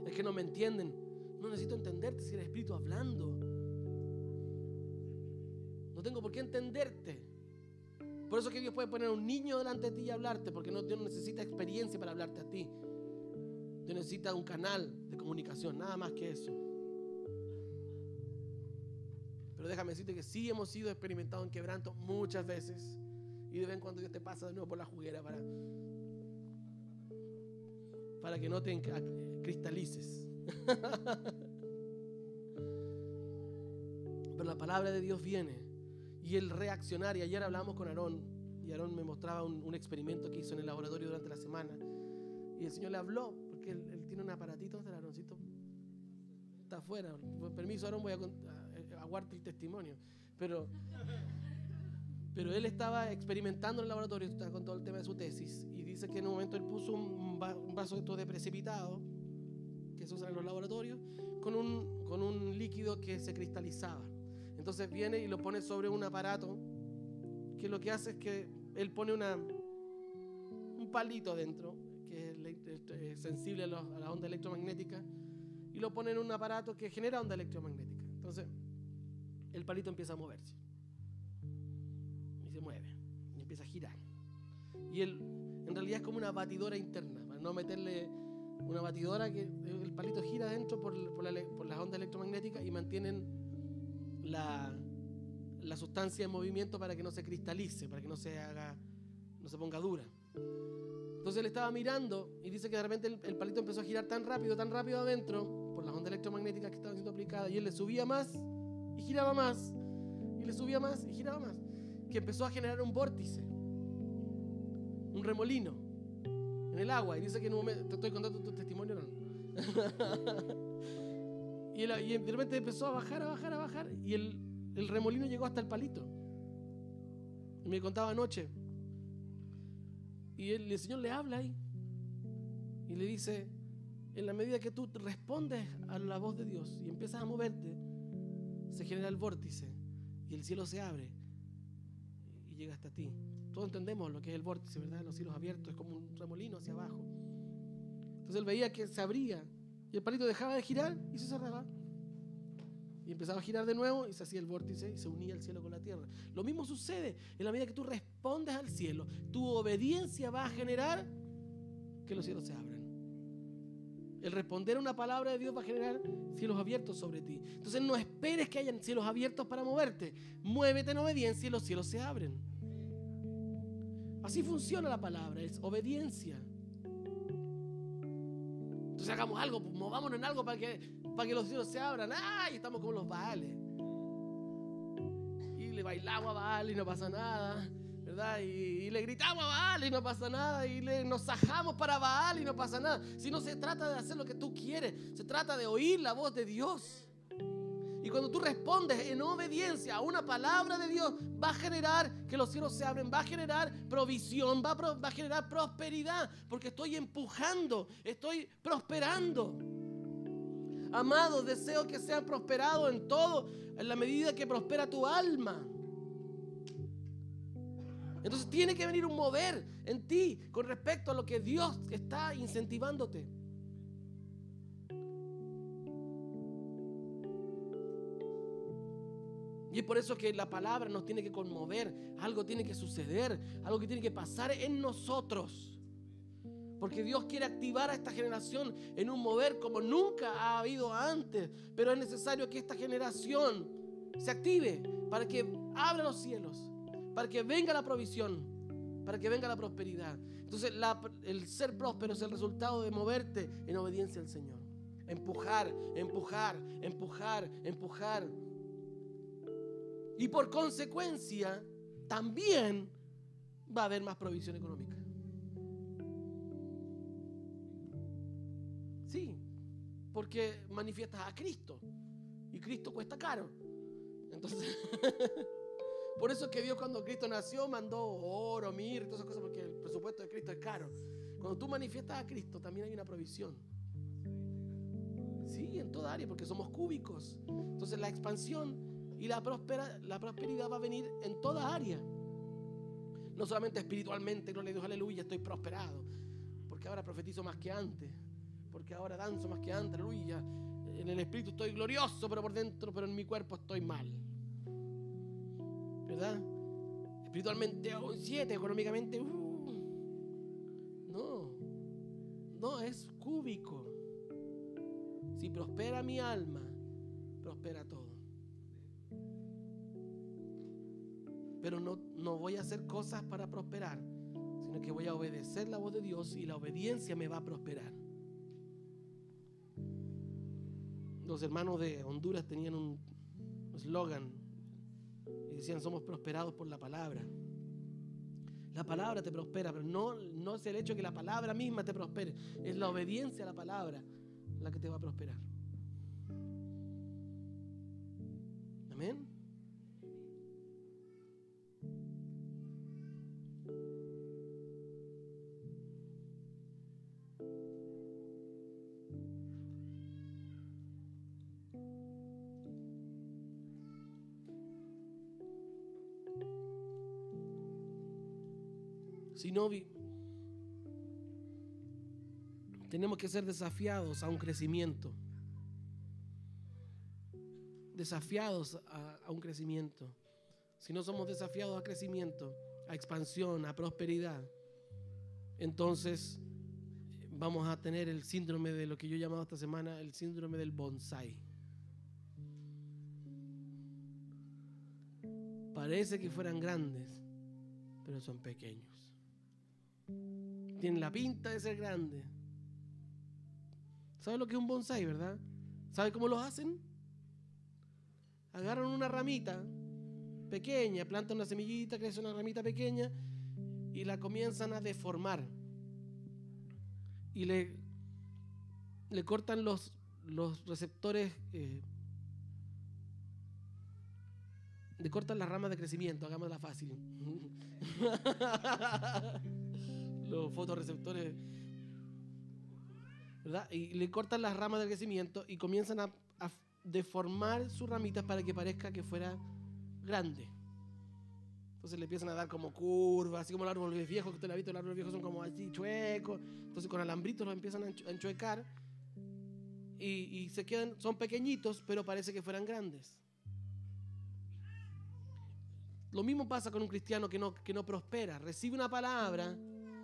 Es que no me entienden. No necesito entenderte si el Espíritu hablando. No tengo por qué entenderte. Por eso es que Dios puede poner un niño delante de ti y hablarte, porque Dios no necesita experiencia para hablarte a ti. Dios necesita un canal de comunicación, nada más que eso. Pero déjame decirte que sí hemos sido experimentados en quebranto muchas veces. Y de vez en cuando Dios te pasa de nuevo por la juguera para que no te cristalices. Pero la palabra de Dios viene y el reaccionar. Y ayer hablamos con Aarón y Aarón me mostraba un experimento que hizo en el laboratorio durante la semana. Y el Señor le habló porque él tiene un aparatito. El Aaroncito está afuera. Permiso, Aarón, voy a aguardar el testimonio. Pero él estaba experimentando en el laboratorio, estaba con todo el tema de su tesis, y dice que en un momento él puso un vaso de precipitado, que se usa en los laboratorios, con un líquido que se cristalizaba. Entonces viene y lo pone sobre un aparato, que lo que hace es que él pone un palito adentro, que es sensible a las ondas electromagnéticas, y lo pone en un aparato que genera onda electromagnética. Entonces el palito empieza a moverse. Se mueve y empieza a girar. Y él en realidad es como una batidora interna, para no meterle una batidora, que el palito gira adentro por las ondas electromagnéticas y mantienen la sustancia en movimiento para que no se cristalice, para que no se ponga dura. Entonces él estaba mirando y dice que de repente el palito empezó a girar tan rápido adentro por las ondas electromagnéticas que estaban siendo aplicadas, y él le subía más y giraba más, y le subía más y giraba más, que empezó a generar un vórtice, un remolino en el agua. Y dice que en un momento, te estoy contando tu testimonio, ¿no? y de repente empezó a bajar, y el remolino llegó hasta el palito. Y me contaba anoche, y el Señor le habla ahí y le dice: en la medida que tú respondes a la voz de Dios y empiezas a moverte, se genera el vórtice y el cielo se abre y llega hasta ti. Todos entendemos lo que es el vórtice, ¿verdad? Los cielos abiertos, es como un remolino hacia abajo. Entonces él veía que se abría y el palito dejaba de girar y se cerraba. Y empezaba a girar de nuevo y se hacía el vórtice y se unía el cielo con la tierra. Lo mismo sucede en la medida que tú respondes al cielo. Tu obediencia va a generar que los cielos se abran. El responder a una palabra de Dios va a generar cielos abiertos sobre ti. Entonces no esperes que hayan cielos abiertos para moverte. Muévete en obediencia y los cielos se abren. Así funciona la palabra, es obediencia. Entonces hagamos algo, pues, movámonos en algo para que los cielos se abran. ¡Ay! Estamos como los Baales. Y le bailamos a Baal y no pasa nada, ¿verdad? Y le gritamos a Baal y no pasa nada. Y nos sajamos para Baal y no pasa nada. Si no se trata de hacer lo que tú quieres, se trata de oír la voz de Dios. Y cuando tú respondes en obediencia a una palabra de Dios, va a generar que los cielos se abren, va a generar provisión, va a generar prosperidad, porque estoy empujando, estoy prosperando. Amados, deseo que sean prosperados en todo, en la medida que prospera tu alma. Entonces tiene que venir un mover en ti con respecto a lo que Dios está incentivándote. Y es por eso que la palabra nos tiene que conmover. Algo tiene que suceder, algo que tiene que pasar en nosotros. Porque Dios quiere activar a esta generación en un mover como nunca ha habido antes. Pero es necesario que esta generación se active para que abra los cielos, para que venga la provisión, para que venga la prosperidad. Entonces el ser próspero es el resultado de moverte en obediencia al Señor. Empujar, empujar, empujar, empujar. Y por consecuencia también va a haber más provisión económica. Sí, porque manifiestas a Cristo y Cristo cuesta caro. Entonces por eso es que Dios, cuando Cristo nació, mandó oro, mirra y todas esas cosas, porque el presupuesto de Cristo es caro. Cuando tú manifiestas a Cristo, también hay una provisión. Sí, en toda área, porque somos cúbicos. Entonces la expansión y la prosperidad va a venir en toda área. No solamente espiritualmente, gloria a Dios, aleluya, estoy prosperado, porque ahora profetizo más que antes, porque ahora danzo más que antes, aleluya. En el espíritu estoy glorioso, pero por dentro, pero en mi cuerpo estoy mal. ¿Verdad? Espiritualmente 7, económicamente no, es cúbico. Si prospera mi alma, prospera todo. Pero no voy a hacer cosas para prosperar, sino que voy a obedecer la voz de Dios, y la obediencia me va a prosperar. Los hermanos de Honduras tenían un eslogan y decían: somos prosperados por la palabra. La palabra te prospera, pero no es el hecho de que la palabra misma te prospere, es la obediencia a la palabra la que te va a prosperar. Amén. Si no, tenemos que ser desafiados a un crecimiento. Desafiados a un crecimiento. Si no somos desafiados a crecimiento, a expansión, a prosperidad, entonces vamos a tener el síndrome de lo que yo he llamado esta semana el síndrome del bonsái. Parece que fueran grandes, pero son pequeños. Tienen la pinta de ser grandes. ¿Sabe lo que es un bonsái, verdad? ¿Sabe cómo lo hacen? Agarran una ramita pequeña, plantan una semillita, crece una ramita pequeña y la comienzan a deformar. Y le cortan los receptores, le cortan las ramas de crecimiento, hagámosla fácil. Los fotorreceptores, ¿verdad? Y le cortan las ramas de crecimiento y comienzan a deformar sus ramitas para que parezca que fuera grande. Entonces le empiezan a dar como curvas, así como los árboles viejos, que usted lo ha visto, los árboles viejos son como así chuecos. Entonces con alambritos los empiezan a enchuecar y se quedan, son pequeñitos, pero parece que fueran grandes. Lo mismo pasa con un cristiano que no prospera. Recibe una palabra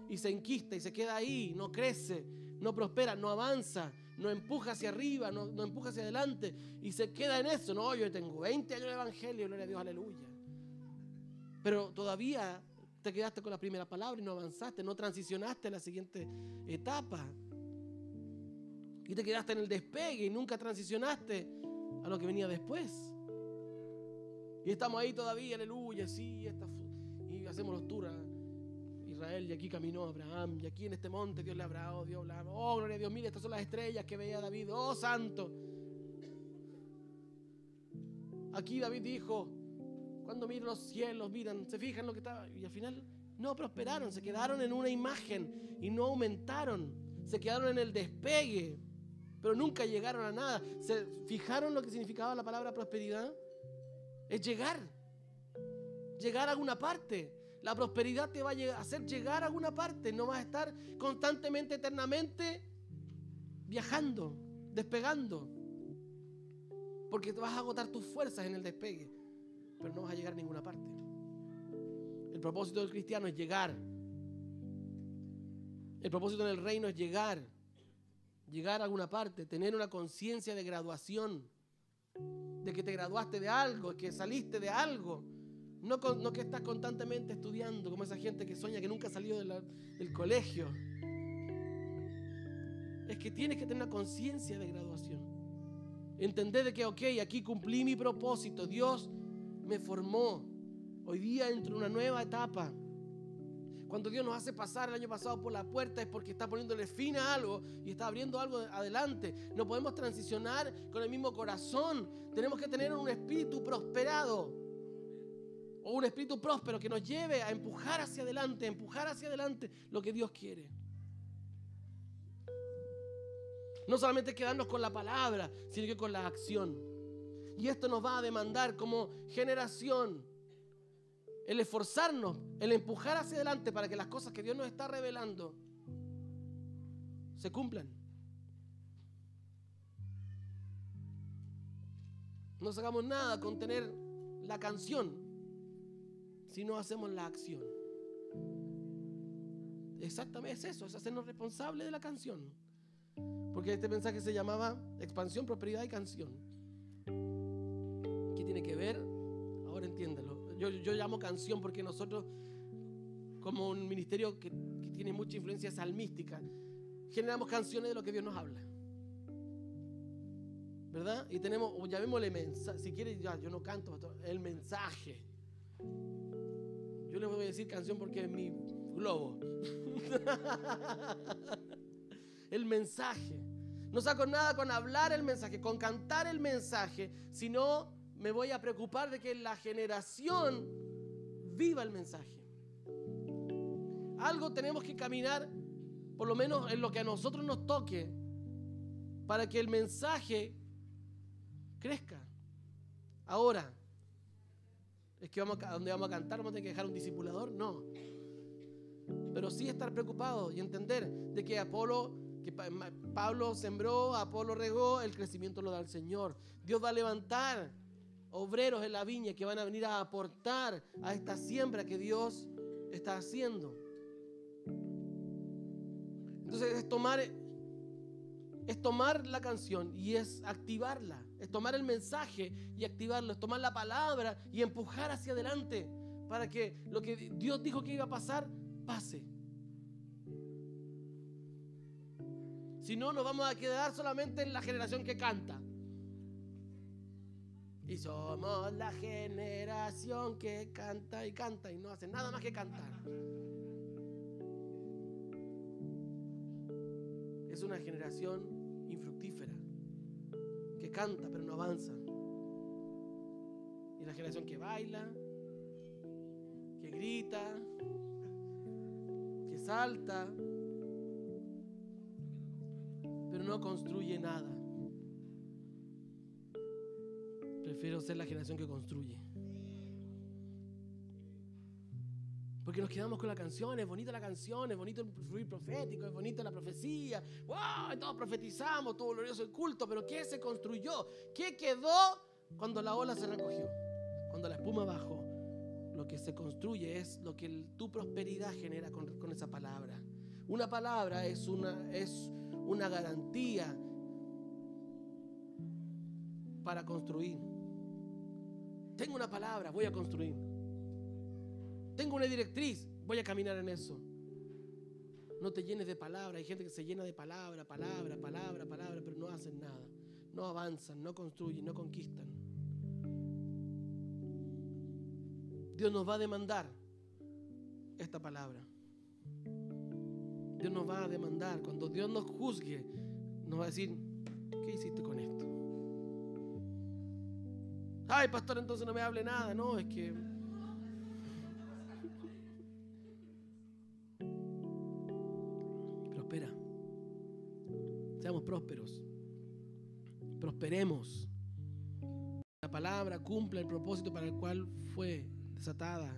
y se enquista y se queda ahí, no crece, no prospera, no avanza, no empuja hacia arriba, no empuja hacia adelante y se queda en eso. No, yo tengo 20 años de evangelio, gloria a Dios, aleluya. Pero todavía te quedaste con la primera palabra y no avanzaste, no transicionaste a la siguiente etapa. Y te quedaste en el despegue y nunca transicionaste a lo que venía después. Y estamos ahí todavía, aleluya, sí, y hacemos los tours a Israel, y aquí caminó Abraham, y aquí en este monte Dios le habló, oh, gloria a Dios, mire, estas son las estrellas que veía David, oh, santo. Aquí David dijo, cuando miran los cielos, miran, se fijan lo que estaba, y al final no prosperaron, se quedaron en una imagen y no aumentaron, se quedaron en el despegue, pero nunca llegaron a nada. ¿Se fijaron lo que significaba la palabra prosperidad? Es llegar a alguna parte. La prosperidad te va a hacer llegar a alguna parte, no vas a estar constantemente, eternamente viajando, despegando, porque te vas a agotar tus fuerzas en el despegue, pero no vas a llegar a ninguna parte. El propósito del cristiano es llegar. El propósito en el reino es llegar a alguna parte, tener una conciencia de graduación, de que te graduaste de algo, que saliste de algo, no que estás constantemente estudiando, como esa gente que sueña que nunca salió del colegio. Es que tienes que tener una conciencia de graduación, entender de que, ok, aquí cumplí mi propósito, Dios me formó, hoy día entro en una nueva etapa. Cuando Dios nos hace pasar el año pasado por la puerta es porque está poniéndole fin a algo y está abriendo algo adelante. No podemos transicionar con el mismo corazón. Tenemos que tener un espíritu prosperado o un espíritu próspero que nos lleve a empujar hacia adelante lo que Dios quiere. No solamente quedarnos con la palabra, sino que con la acción. Y esto nos va a demandar como generación el esforzarnos, el empujar hacia adelante para que las cosas que Dios nos está revelando se cumplan. No sacamos nada con tener la canción si no hacemos la acción. Exactamente es eso, es hacernos responsables de la canción. Porque este mensaje se llamaba Expansión, Prosperidad y Canción. ¿Qué tiene que ver? Ahora entiéndelo. Yo llamo canción porque nosotros, como un ministerio que tiene mucha influencia salmística, generamos canciones de lo que Dios nos habla, ¿verdad? Y tenemos, o llamémosle mensaje, si quieres, yo no canto, el mensaje. Yo les voy a decir canción porque es mi globo. El mensaje. No saco nada con hablar el mensaje, con cantar el mensaje, sino me voy a preocupar de que la generación viva el mensaje. Algo tenemos que caminar, por lo menos en lo que a nosotros nos toque, para que el mensaje crezca. Ahora, ¿es que donde vamos a cantar vamos a tener que dejar un discipulador? No. Pero sí estar preocupado y entender de que Pablo sembró, Apolo regó, el crecimiento lo da el Señor. Dios va a levantar obreros en la viña que van a venir a aportar a esta siembra que Dios está haciendo. Entonces es tomar la canción y es activarla, es tomar el mensaje y activarlo, es tomar la palabra y empujar hacia adelante para que lo que Dios dijo que iba a pasar, pase. Si no, nos vamos a quedar solamente en la generación que canta. Y somos la generación que canta y no hace nada más que cantar. Es una generación infructífera que canta pero no avanza. Y la generación que baila, que grita, que salta, pero no construye nada. Prefiero ser la generación que construye. Porque nos quedamos con la canción, es bonita la canción, es bonito el fluir profético, es bonita la profecía. ¡Wow! Todos profetizamos, todo glorioso el culto, pero ¿qué se construyó? ¿Qué quedó cuando la ola se recogió? Cuando la espuma bajó. Lo que se construye es lo que tu prosperidad genera con esa palabra. Una palabra es una garantía para construir. Tengo una palabra, voy a construir. Tengo una directriz, voy a caminar en eso. No te llenes de palabra. Hay gente que se llena de palabra, pero no hacen nada. No avanzan, no construyen, no conquistan. Dios nos va a demandar esta palabra. Dios nos va a demandar. Cuando Dios nos juzgue, nos va a decir, ¿qué hiciste con esto? Ay, pastor, entonces no me hable nada. No, es que... Prospera. Seamos prósperos. Prosperemos. La palabra cumple el propósito para el cual fue desatada.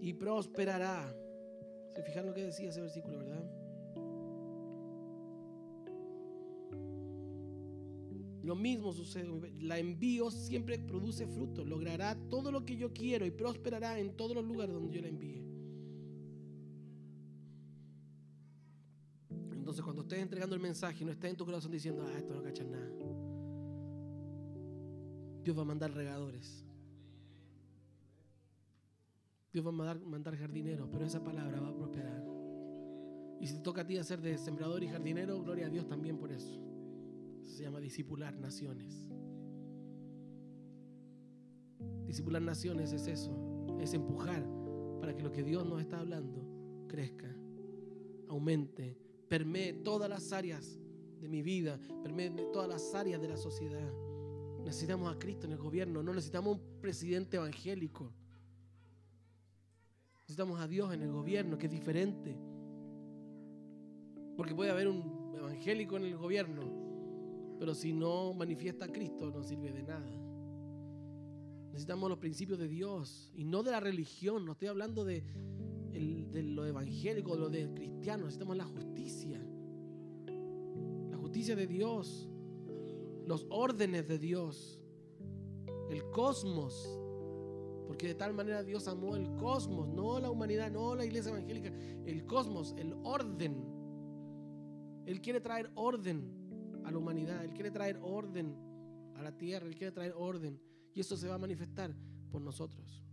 Y prosperará. ¿Se fijan lo que decía ese versículo, verdad? Lo mismo sucede. La envío siempre produce fruto. Logrará todo lo que yo quiero y prosperará en todos los lugares donde yo la envíe. Entonces, cuando estés entregando el mensaje, no estés en tu corazón diciendo, esto no cachas nada. Dios va a mandar regadores. Dios va a mandar jardineros, pero esa palabra va a prosperar. Y si te toca a ti hacer de sembrador y jardinero, gloria a Dios también por eso. Se llama discipular naciones. Discipular naciones es eso, es empujar para que lo que Dios nos está hablando crezca, aumente, permee todas las áreas de mi vida, permee todas las áreas de la sociedad. Necesitamos a Cristo en el gobierno, no necesitamos un presidente evangélico. Necesitamos a Dios en el gobierno, que es diferente. Porque puede haber un evangélico en el gobierno, pero si no manifiesta a Cristo no sirve de nada. Necesitamos los principios de Dios y no de la religión. No estoy hablando de lo evangélico, de lo del cristiano. Necesitamos la justicia. La justicia de Dios. Los órdenes de Dios. El cosmos. Porque de tal manera Dios amó el cosmos. No la humanidad, no la iglesia evangélica. El cosmos, el orden. Él quiere traer orden a la humanidad. Él quiere traer orden a la tierra. Él quiere traer orden. Y eso se va a manifestar por nosotros.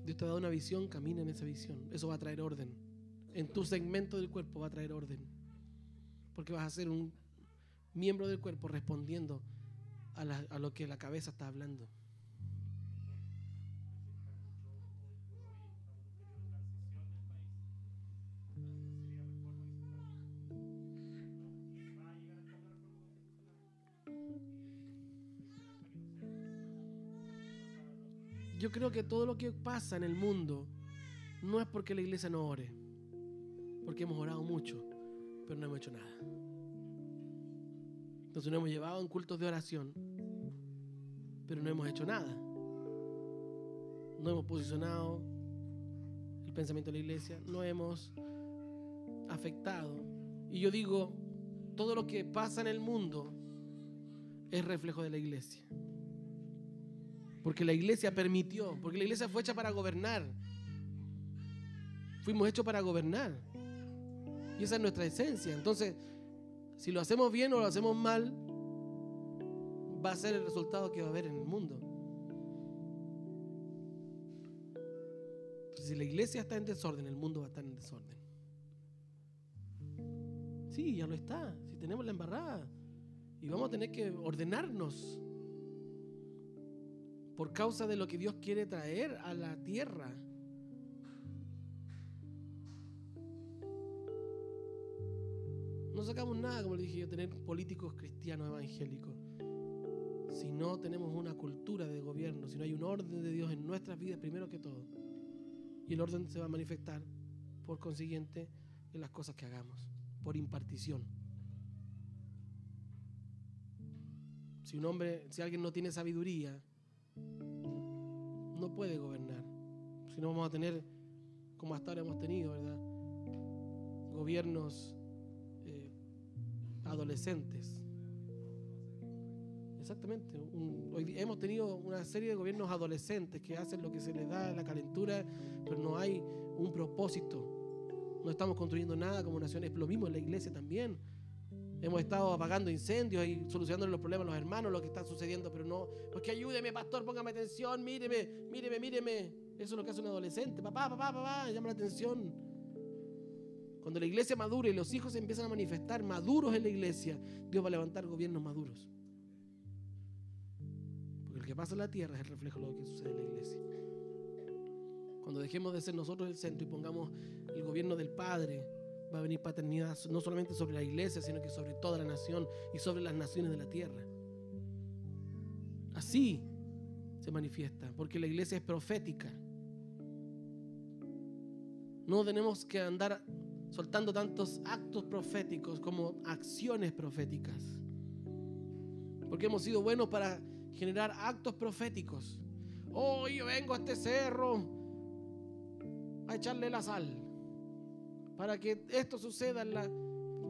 Dios te ha dado una visión, camina en esa visión. Eso va a traer orden. En tu segmento del cuerpo va a traer orden. Porque vas a ser un miembro del cuerpo respondiendo a lo que la cabeza está hablando. Yo creo que todo lo que pasa en el mundo no es porque la iglesia no ore, porque hemos orado mucho, pero no hemos hecho nada. Entonces nos hemos llevado en cultos de oración, pero no hemos hecho nada. No hemos posicionado el pensamiento de la iglesia, no hemos afectado. Y yo digo, todo lo que pasa en el mundo es reflejo de la iglesia. Porque la iglesia permitió, porque la iglesia fue hecha para gobernar. Fuimos hechos para gobernar. Y esa es nuestra esencia. Entonces, si lo hacemos bien o lo hacemos mal, va a ser el resultado que va a haber en el mundo. Entonces, si la iglesia está en desorden, el mundo va a estar en desorden. Sí, ya lo está. Si tenemos la embarrada. Y vamos a tener que ordenarnos. Por causa de lo que Dios quiere traer a la tierra. No sacamos nada, como le dije yo, tener políticos cristianos evangélicos. Si no tenemos una cultura de gobierno, si no hay un orden de Dios en nuestras vidas, primero que todo. Y el orden se va a manifestar, por consiguiente, en las cosas que hagamos, por impartición. Si alguien no tiene sabiduría, no puede gobernar. Si no, vamos a tener, como hasta ahora hemos tenido, ¿verdad? Gobiernos adolescentes. Exactamente. Hoy hemos tenido una serie de gobiernos adolescentes que hacen lo que se les da la calentura, pero no hay un propósito. No estamos construyendo nada como nación. Es lo mismo en la iglesia también. Hemos estado apagando incendios y solucionando los problemas a los hermanos, lo que está sucediendo, pero no, porque ayúdeme, pastor, póngame atención, míreme. Eso es lo que hace un adolescente. Papá, llama la atención. Cuando la iglesia madura y los hijos se empiezan a manifestar maduros en la iglesia, Dios va a levantar gobiernos maduros. Porque lo que pasa en la tierra es el reflejo de lo que sucede en la iglesia. Cuando dejemos de ser nosotros el centro y pongamos el gobierno del Padre, va a venir paternidad no solamente sobre la iglesia, sino que sobre toda la nación y sobre las naciones de la tierra. Así se manifiesta, porque la iglesia es profética. No tenemos que andar soltando tantos actos proféticos como acciones proféticas, porque hemos sido buenos para generar actos proféticos. Oh, yo vengo a este cerro a echarle la sal para que esto suceda.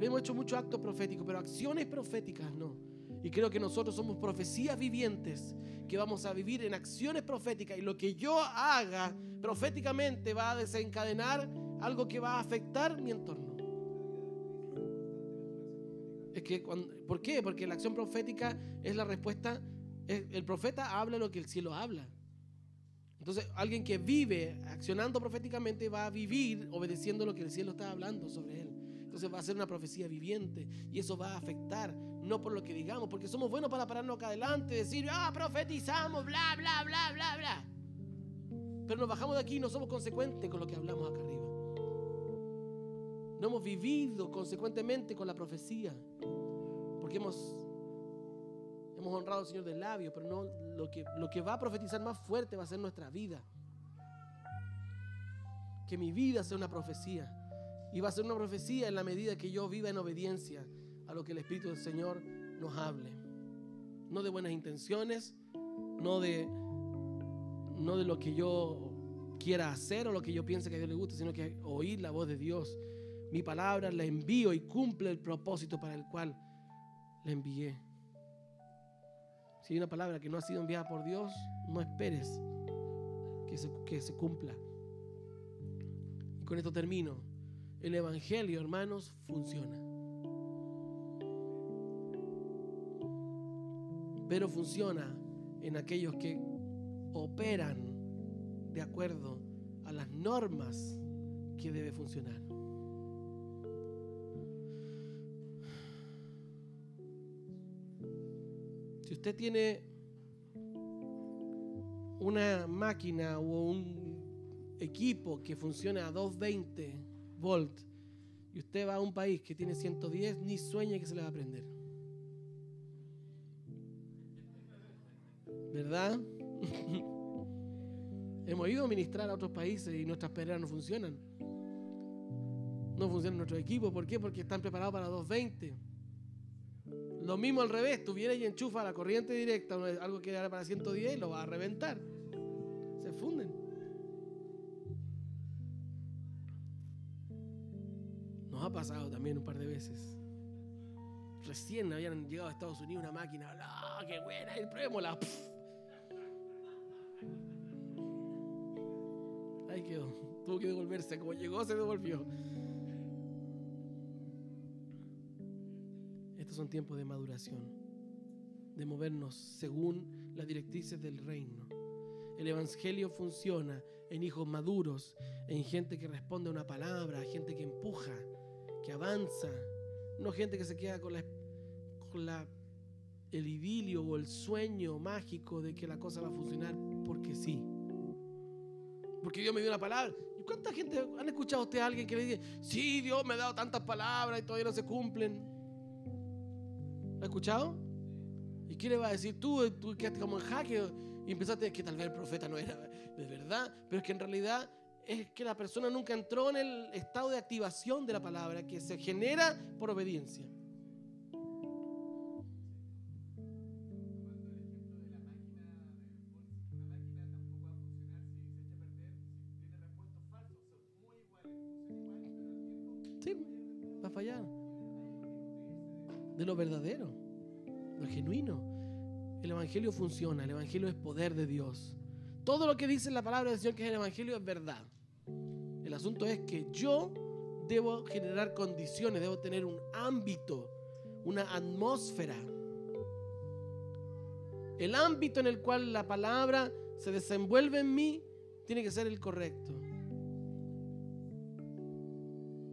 Hemos hecho muchos actos proféticos, pero acciones proféticas no. Y creo que nosotros somos profecías vivientes que vamos a vivir en acciones proféticas, y lo que yo haga proféticamente va a desencadenar algo que va a afectar mi entorno. ¿Por qué? Porque la acción profética es la respuesta. El profeta habla lo que el cielo habla. Entonces, alguien que vive accionando proféticamente va a vivir obedeciendo lo que el cielo está hablando sobre él. Entonces va a ser una profecía viviente, y eso va a afectar, no por lo que digamos, porque somos buenos para pararnos acá adelante y decir, profetizamos, bla, bla, bla, bla, bla. Pero nos bajamos de aquí y no somos consecuentes con lo que hablamos acá arriba. No hemos vivido consecuentemente con la profecía, porque hemos honrado al Señor del labio, pero no lo que va a profetizar más fuerte va a ser nuestra vida. Que mi vida sea una profecía, y va a ser una profecía en la medida que yo viva en obediencia a lo que el Espíritu del Señor nos hable. No de buenas intenciones, no de lo que yo quiera hacer o lo que yo piense que a Dios le gusta, sino que oír la voz de Dios. Mi palabra la envío y cumple el propósito para el cual la envié. Si hay una palabra que no ha sido enviada por Dios, no esperes que se cumpla. Y con esto termino. El evangelio, hermanos, funciona. Pero funciona en aquellos que operan de acuerdo a las normas que debe funcionar. Si usted tiene una máquina o un equipo que funciona a 220 volts y usted va a un país que tiene 110, ni sueña que se le va a prender. ¿Verdad? Hemos ido a ministrar a otros países y nuestras pedreras no funcionan. No funcionan nuestros equipos. ¿Por qué? Porque están preparados para 220. Lo mismo al revés. Tú vienes y enchufas la corriente directa, algo que era para 110, y lo vas a reventar. Se funden. Nos ha pasado también un par de veces. Recién habían llegado a Estados Unidos una máquina. ¡No, qué buena! Pruébémosla. Ahí quedó. Tuvo que devolverse. Como llegó, se devolvió. Estos son tiempos de maduración, de movernos según las directrices del reino. El evangelio funciona en hijos maduros, en gente que responde a una palabra, gente que empuja, que avanza, no gente que se queda con el idilio o el sueño mágico de que la cosa va a funcionar porque sí. Porque Dios me dio una palabra. ¿Y cuánta gente han escuchado a usted a alguien que le dice, sí, Dios me ha dado tantas palabras y todavía no se cumplen? ¿Lo ha escuchado? ¿Y qué le va a decir? Tú quedaste como en jaque y empezaste que tal vez el profeta no era de verdad, pero es que en realidad es que la persona nunca entró en el estado de activación de la palabra que se genera por obediencia. Sí, va a fallar. De lo verdadero, lo genuino. El evangelio funciona, el evangelio es poder de Dios. Todo lo que dice la palabra del Señor que es el evangelio es verdad. El asunto es que yo debo generar condiciones, debo tener un ámbito, una atmósfera. El ámbito en el cual la palabra se desenvuelve en mí tiene que ser el correcto.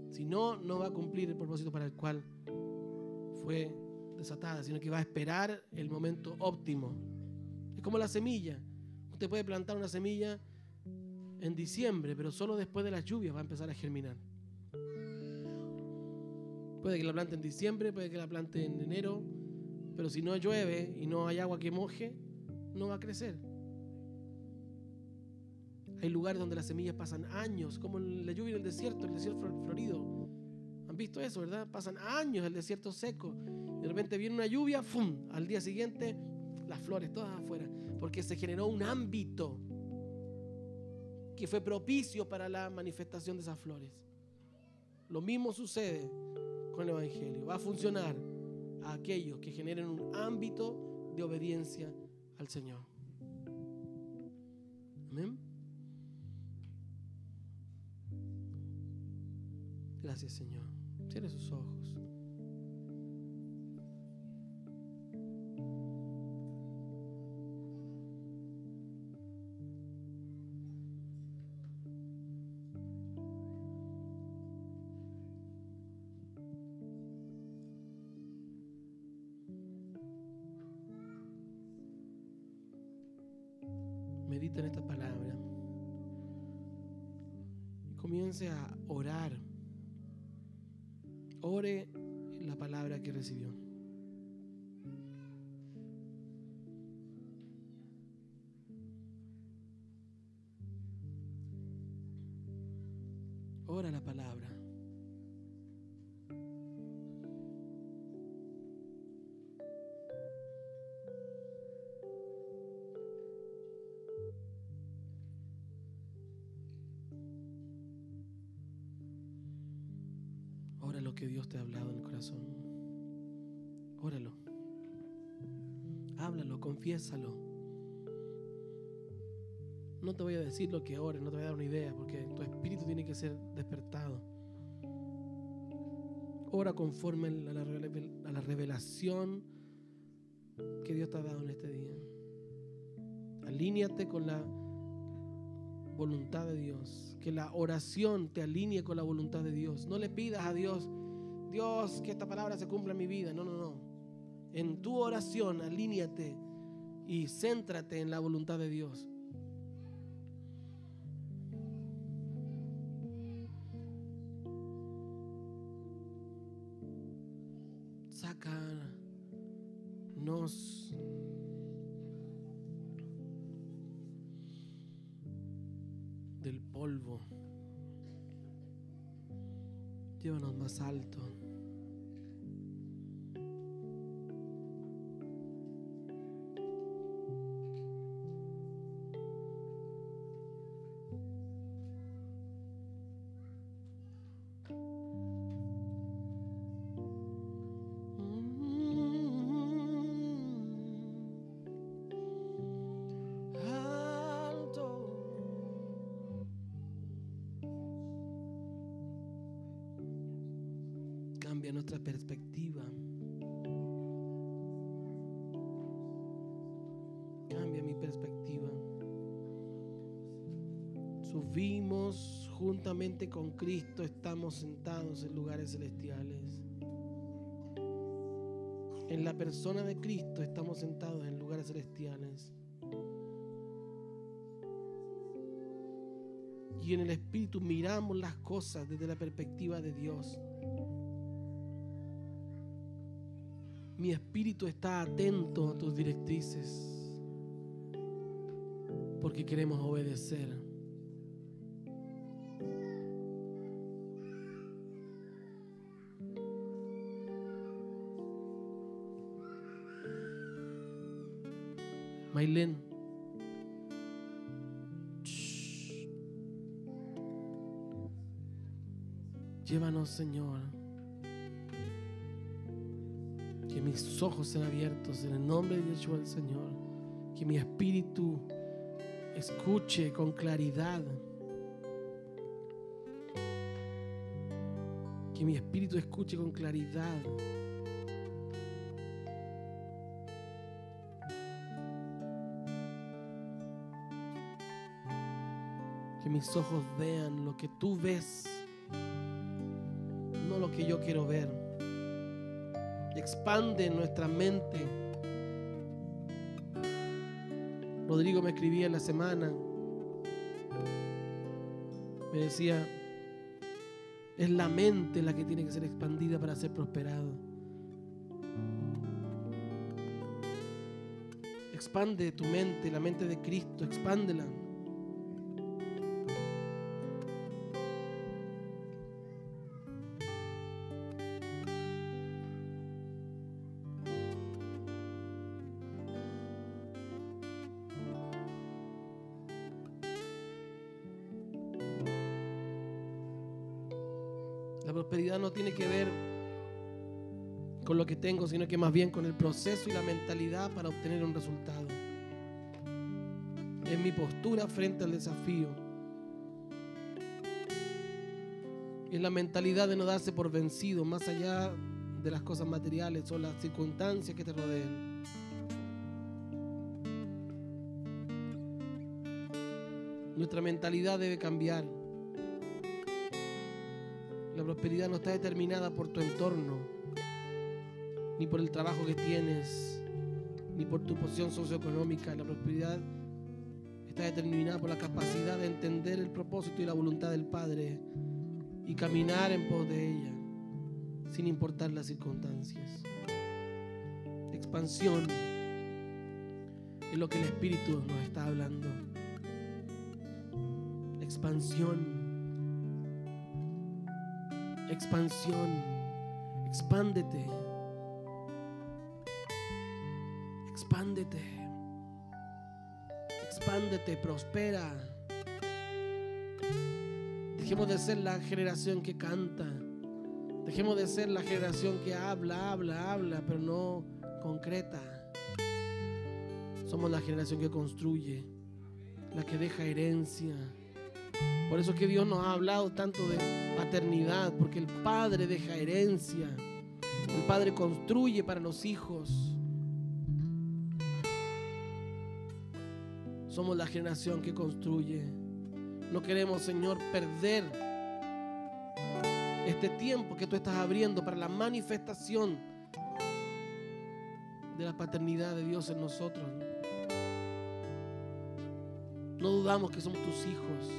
Si no, no va a cumplir el propósito para el cual fue desatada, sino que va a esperar el momento óptimo. Es como la semilla. Usted puede plantar una semilla en diciembre, pero solo después de las lluvias va a empezar a germinar. Puede que la plante en diciembre, puede que la plante en enero, pero si no llueve y no hay agua que moje, no va a crecer. Hay lugares donde las semillas pasan años, como la lluvia en el desierto florido. ¿Han visto eso, verdad? Pasan años el desierto seco. De repente viene una lluvia, ¡fum! Al día siguiente, las flores todas afuera. Porque se generó un ámbito que fue propicio para la manifestación de esas flores. Lo mismo sucede con el Evangelio. Va a funcionar a aquellos que generen un ámbito de obediencia al Señor. Amén. Gracias, Señor. Cierre sus ojos. Medita en esta palabra y comience a orar. Ore la palabra que recibió. Ora la palabra. Ora lo que Dios te ha hablado en el corazón. Óralo. Háblalo, confiésalo. No te voy a decir lo que ores, no te voy a dar una idea, porque tu espíritu tiene que ser despertado. Ora conforme a la revelación que Dios te ha dado en este día. Alíñate con la voluntad de Dios. Que la oración te alinee con la voluntad de Dios. No le pidas a Dios, Dios, que esta palabra se cumpla en mi vida. No, no, no. En tu oración, alíñate y céntrate en la voluntad de Dios. Sácanos del polvo. Llévanos más alto. Cambia nuestra perspectiva. Cambia mi perspectiva. Subimos juntamente con Cristo, estamos sentados en lugares celestiales. En la persona de Cristo estamos sentados en lugares celestiales. Y en el Espíritu miramos las cosas desde la perspectiva de Dios. Mi espíritu está atento a tus directrices porque queremos obedecer. Maylén, llévanos, Señor. Que mis ojos sean abiertos en el nombre de Yeshua el Señor. Que mi espíritu escuche con claridad. Que mi espíritu escuche con claridad. Que mis ojos vean lo que tú ves, no lo que yo quiero ver. Expande nuestra mente. Rodrigo me escribía en la semana. Me decía, Es la mente la que tiene que ser expandida para ser prosperado. Expande tu mente, la mente de Cristo, expándela. La prosperidad no tiene que ver con lo que tengo, sino que más bien con el proceso y la mentalidad para obtener un resultado. Es mi postura frente al desafío. Es la mentalidad de no darse por vencido, más allá de las cosas materiales o las circunstancias que te rodeen. Nuestra mentalidad debe cambiar. La prosperidad no está determinada por tu entorno, ni por el trabajo que tienes, ni por tu posición socioeconómica. La prosperidad está determinada por la capacidad de entender el propósito y la voluntad del Padre y caminar en pos de ella, sin importar las circunstancias. Expansión es lo que el Espíritu nos está hablando. Expansión. Expansión. Expándete. Expándete. Expándete, prospera. Dejemos de ser la generación que canta. Dejemos de ser la generación que habla, pero no concreta. Somos la generación que construye, la que deja herencia. Por eso es que Dios nos ha hablado tanto de paternidad, porque el Padre deja herencia. El Padre construye para los hijos. Somos la generación que construye. No queremos, Señor, perder este tiempo que tú estás abriendo para la manifestación de la paternidad de Dios en nosotros. No dudamos que somos tus hijos.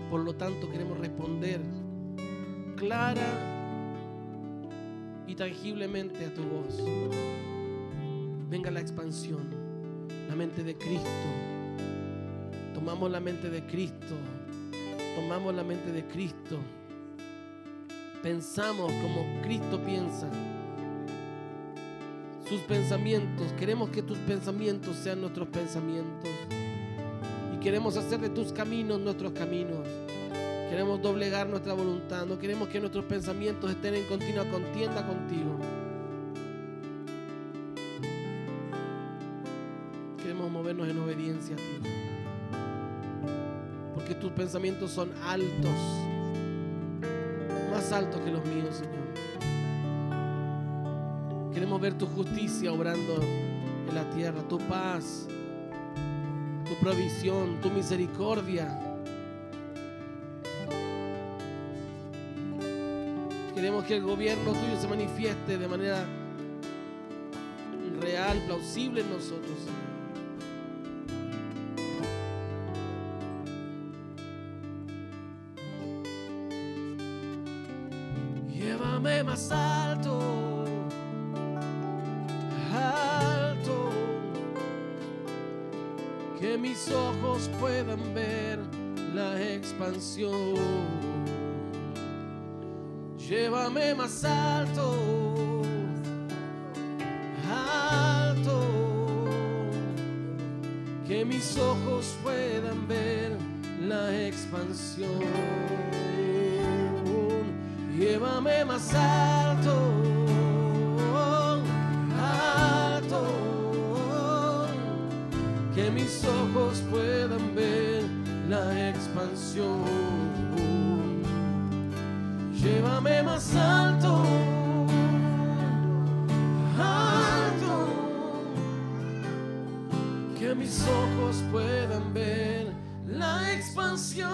Por lo tanto, queremos responder clara y tangiblemente a tu voz. Venga la expansión, la mente de Cristo. Tomamos la mente de Cristo. Tomamos la mente de Cristo. Pensamos como Cristo piensa. Sus pensamientos. Queremos que tus pensamientos sean nuestros pensamientos. Y queremos hacer de tus caminos nuestros caminos. Queremos doblegar nuestra voluntad. No queremos que nuestros pensamientos estén en continua contienda contigo. Queremos movernos en obediencia a ti. Porque tus pensamientos son altos. Más altos que los míos, Señor. Queremos ver tu justicia obrando en la tierra. Tu paz. Tu provisión, tu misericordia. Queremos que el gobierno tuyo se manifieste de manera real, plausible en nosotros. Llévame más alto, alto, que mis ojos puedan ver la expansión. Llévame más alto, alto, que mis ojos puedan ver la expansión. Llévame más alto, alto, que mis ojos puedan ver la expansión. Llévame más alto, alto, que mis ojos puedan ver la expansión.